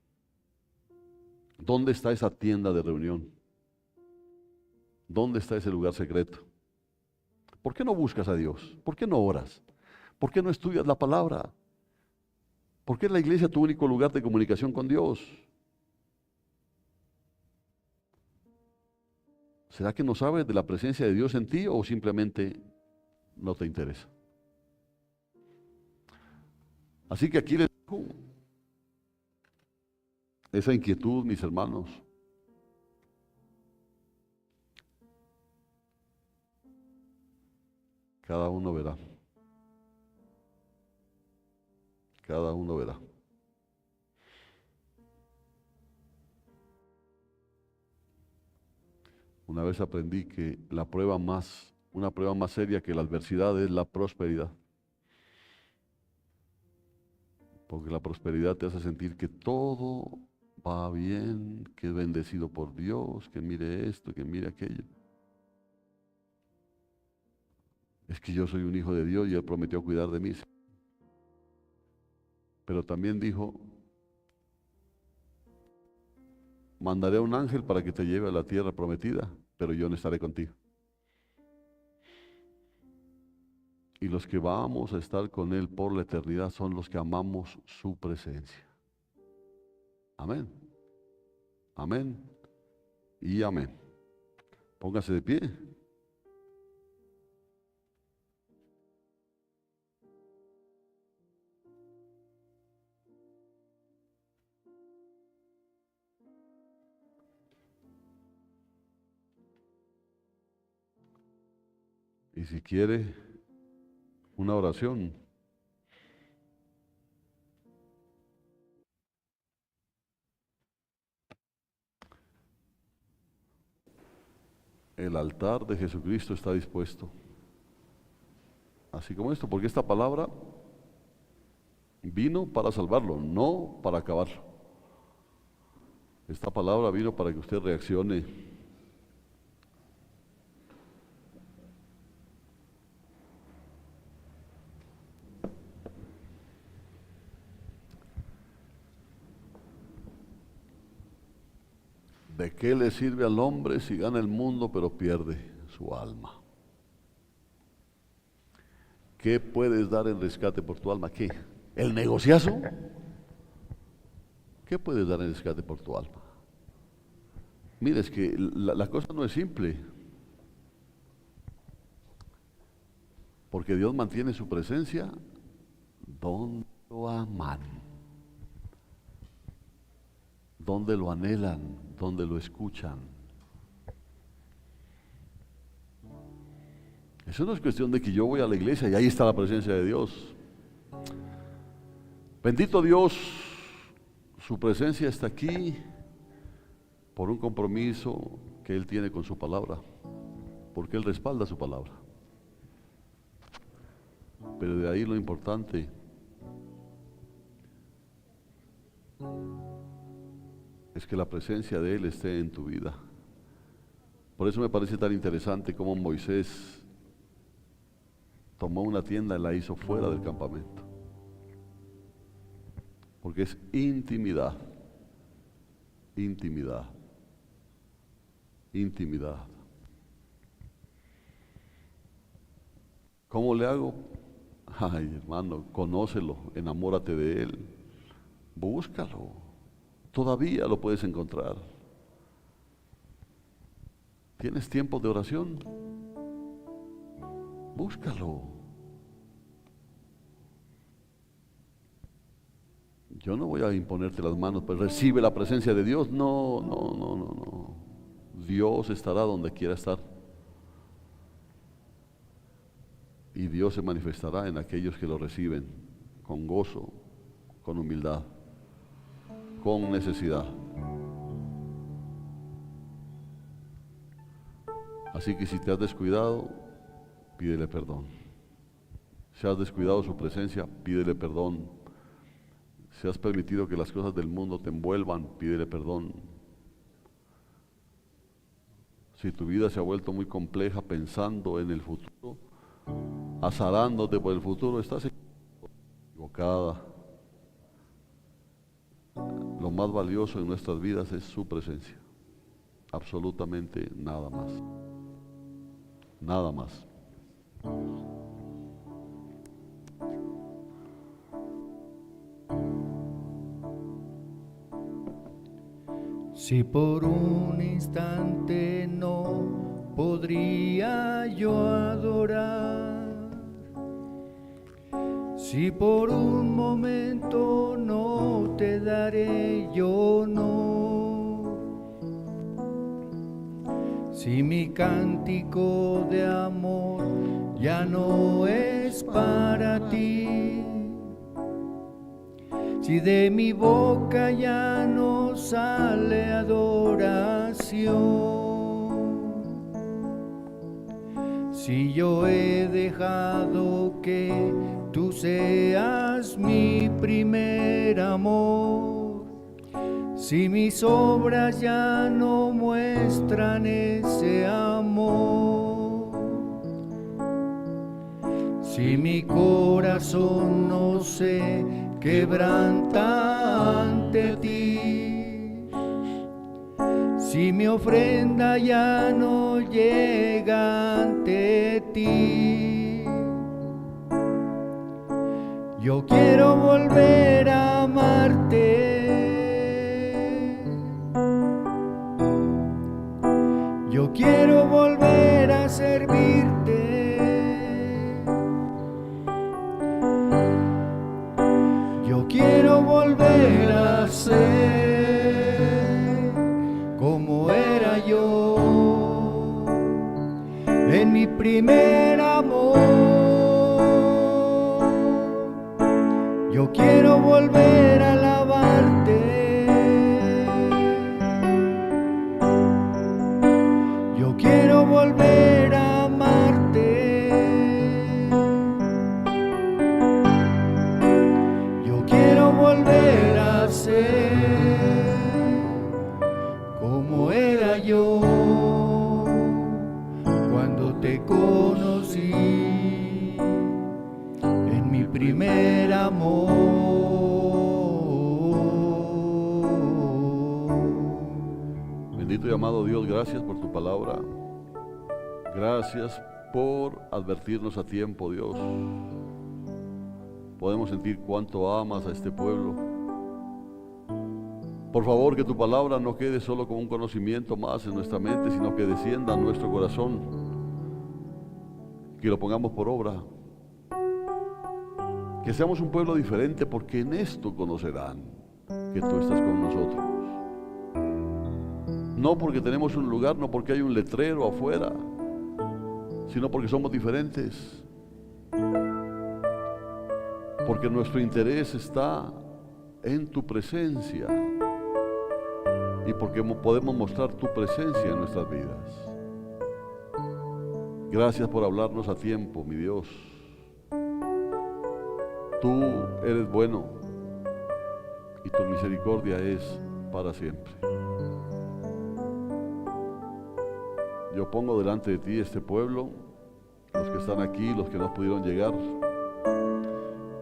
¿Dónde está esa tienda de reunión? ¿Dónde está ese lugar secreto? ¿Por qué no buscas a Dios? ¿Por qué no oras? ¿Por qué no estudias la palabra? ¿Por qué es la iglesia tu único lugar de comunicación con Dios? ¿Será que no sabes de la presencia de Dios en ti o simplemente no te interesa? Así que aquí les dejo esa inquietud, mis hermanos. Cada uno verá. Cada uno verá. Una vez aprendí que una prueba más seria que la adversidad es la prosperidad. Porque la prosperidad te hace sentir que todo va bien, que es bendecido por Dios, que mire esto, que mire aquello. Es que yo soy un hijo de Dios y Él prometió cuidar de mí. Pero también dijo, mandaré a un ángel para que te lleve a la tierra prometida, pero yo no estaré contigo. Y los que vamos a estar con Él por la eternidad son los que amamos su presencia. Amén. Amén. Y amén. Póngase de pie. Y si quiere una oración, el altar de Jesucristo está dispuesto. Así como esto, porque esta palabra vino para salvarlo, no para acabarlo. Esta palabra vino para que usted reaccione. ¿De qué le sirve al hombre si gana el mundo pero pierde su alma? ¿Qué puedes dar en rescate por tu alma? ¿Qué? ¿El negociazo? ¿Qué puedes dar en rescate por tu alma? Mire, es que la cosa no es simple. Porque Dios mantiene su presencia donde lo aman, donde lo anhelan, donde lo escuchan. Eso no es cuestión de que yo voy a la iglesia y ahí está la presencia de Dios. Bendito Dios, su presencia está aquí por un compromiso que Él tiene con su palabra, porque Él respalda su palabra. Pero de ahí lo importante es que la presencia de Él esté en tu vida. Por eso me parece tan interesante cómo Moisés tomó una tienda y la hizo fuera del campamento. Porque es intimidad, intimidad, intimidad. ¿Cómo le hago? Ay, hermano, conócelo, enamórate de Él, búscalo, todavía lo puedes encontrar. ¿Tienes tiempo de oración? Búscalo. Yo no voy a imponerte las manos, pues recibe la presencia de Dios. No, no, no, no, no. Dios estará donde quiera estar. Y Dios se manifestará en aquellos que lo reciben con gozo, con humildad, con necesidad. Así que si te has descuidado, pídele perdón. Si has descuidado su presencia, pídele perdón. Si has permitido que las cosas del mundo te envuelvan, pídele perdón. Si tu vida se ha vuelto muy compleja pensando en el futuro, azarándote por el futuro, estás equivocada. Lo más valioso en nuestras vidas es su presencia. Absolutamente nada más. Nada más. Si por un instante no podría yo adorar, Si por un momento no te daré, yo no. Si mi cántico de amor ya no es para ti, si de mi boca ya no sale adoración, si yo he dejado que tú seas mi primer amor, si mis obras ya no muestran ese amor, si mi corazón no se quebranta ante ti, si mi ofrenda ya no llega ante ti, yo quiero volver a amarte, yo quiero volver a servirte, yo quiero volver a ser como era yo en mi primer amor. Yo quiero volver a alabarte, yo quiero volver a amarte, yo quiero volver a ser como era yo cuando te conocí en mi primer amor. Bendito y amado Dios, gracias por tu palabra. Gracias por advertirnos a tiempo, Dios. Podemos sentir cuánto amas a este pueblo. Por favor, que tu palabra no quede solo como un conocimiento más en nuestra mente, sino que descienda a nuestro corazón, que lo pongamos por obra, que seamos un pueblo diferente, porque en esto conocerán que tú estás con nosotros. No porque tenemos un lugar, no porque hay un letrero afuera, sino porque somos diferentes, porque nuestro interés está en tu presencia y porque podemos mostrar tu presencia en nuestras vidas. Gracias por hablarnos a tiempo, mi Dios. Tú eres bueno y tu misericordia es para siempre. Yo pongo delante de ti este pueblo, los que están aquí, los que no pudieron llegar,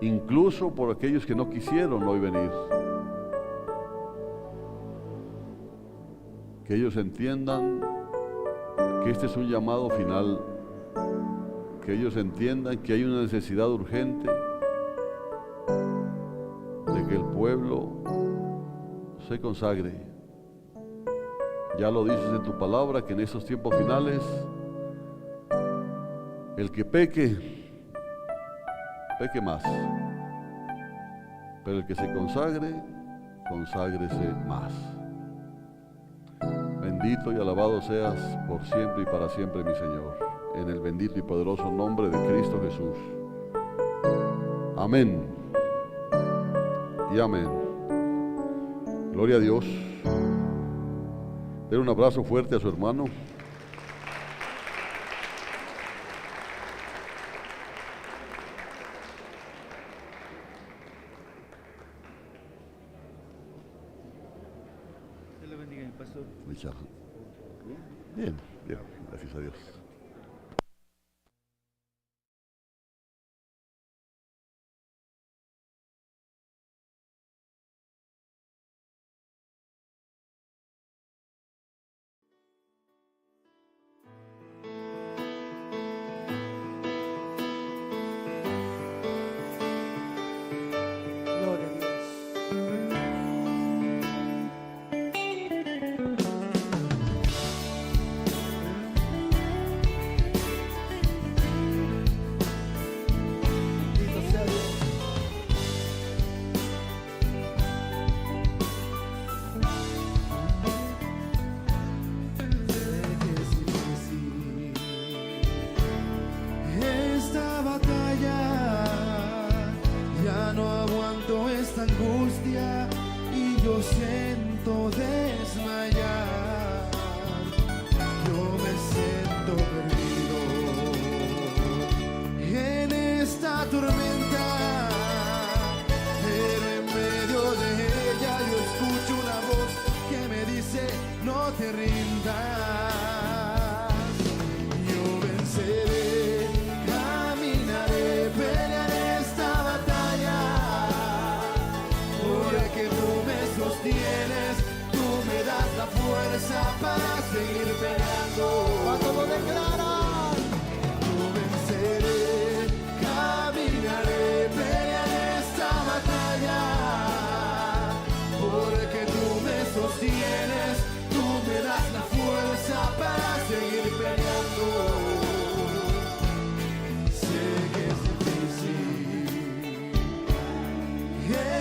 incluso por aquellos que no quisieron hoy venir. Que ellos entiendan que este es un llamado final, que ellos entiendan que hay una necesidad urgente de que el pueblo se consagre. Ya lo dices en tu palabra, que en estos tiempos finales el que peque más, pero el que se consagre, conságrese más. Bendito y alabado seas por siempre y para siempre, mi Señor, en el bendito y poderoso nombre de Cristo Jesús. Amén y amén. Gloria a Dios. Den un abrazo fuerte a su hermano. Dios le bendiga, mi pastor. Bien, bien, gracias a Dios. Gloria a Dios. angustia y yo siento desmayar. Yo me siento perdido en esta tormenta, pero en medio de ella yo escucho una voz que me dice: no te rindas, yo venceré, caminaré, pelearé esta batalla, porque tú me sostienes, tú me das la fuerza para seguir peleando. ¿Cuánto lo declaran? Yo venceré, caminaré, pelearé esta batalla, porque tú me sostienes, tú me das la fuerza para seguir peleando. Sé que es difícil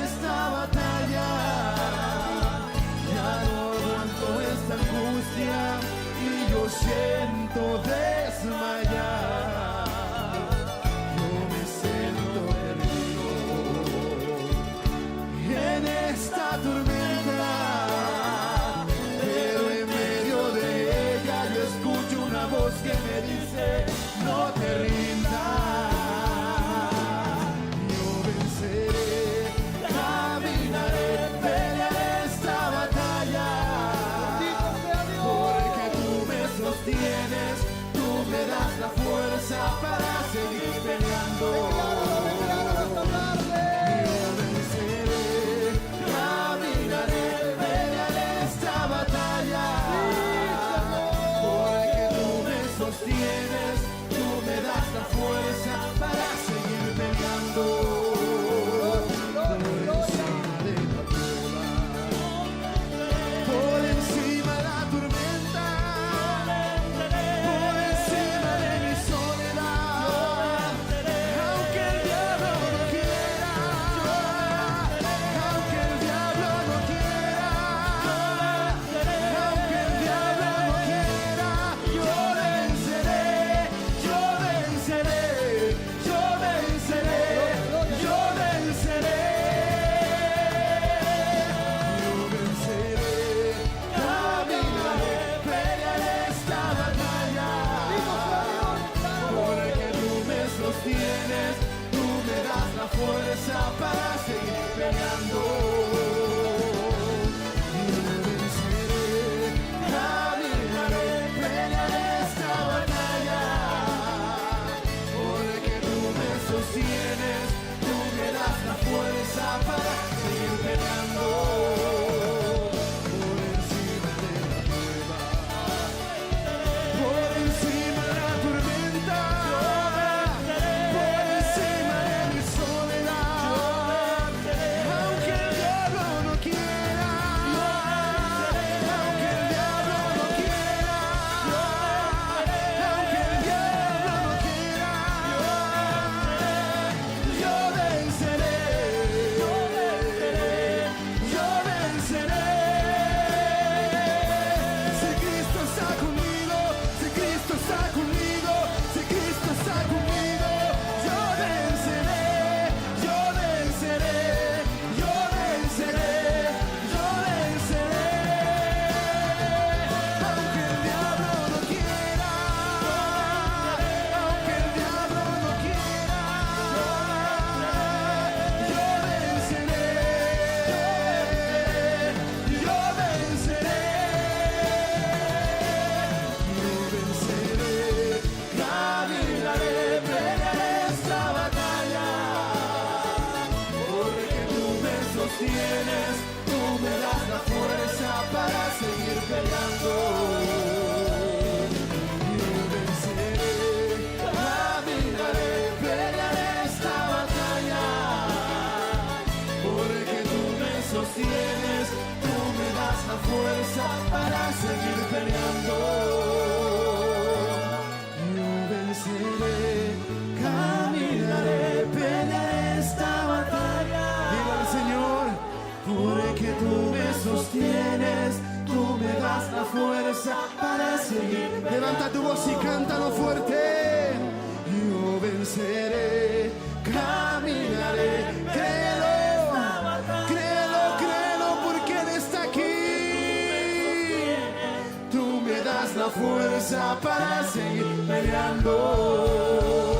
esta batalla, ya no aguanto esta angustia y yo siento desmayar. Yo me siento perdido en esta tormenta, pero en medio de ella yo escucho una voz que me dice: no te rindas, yo venceré, caminaré, pelearé esta batalla, porque tú me sostienes, tú me das la fuerza para seguir peleando. Yo venceré, caminaré, pelearé esta batalla, porque tú me sostienes, tú me das la fuerza para seguir peleando. Por encima de la tormenta, por encima de mi soledad, aunque el diablo no quiera, aunque el diablo no quiera, aunque el diablo no quiera, yo venceré, yo venceré, yo venceré, yo venceré. Yo venceré, caminaré, pelearé esta batalla, porque tú me sostienes, tú me das la fuerza para seguir peleando. Yo venceré, caminaré, pelearé esta batalla, porque tú me sostienes, tú me das la fuerza para seguir peleando. Por encima de la prueba, por encima de la tormenta, por encima de mi soledad, aunque el diablo no quiera, aunque el diablo no quiera, aunque el diablo no quiera, yo venceré, yo venceré, yo venceré. Si Cristo está conmigo, si Cristo está conmigo, si Cristo está conmigo, yo venceré, yo venceré, yo venceré, yo venceré. Aunque el diablo no quiera, aunque el diablo no quiera, yo venceré, yo venceré. Yo venceré, caminaré, pelearé esta batalla, porque tú me sostienes, tú me das la fuerza para seguir peleando. Yo venceré, caminaré, pelearé esta batalla, porque tú me sostienes, tú me das la fuerza para seguir peleando. Yo venceré, caminaré, pelearé esta batalla. Diga al Señor: porque tú me sostienes, tú me das la fuerza para seguir. Levanta tu voz y cántalo fuerte. Yo venceré, caminaré, créelo. fuerza para seguir peleando.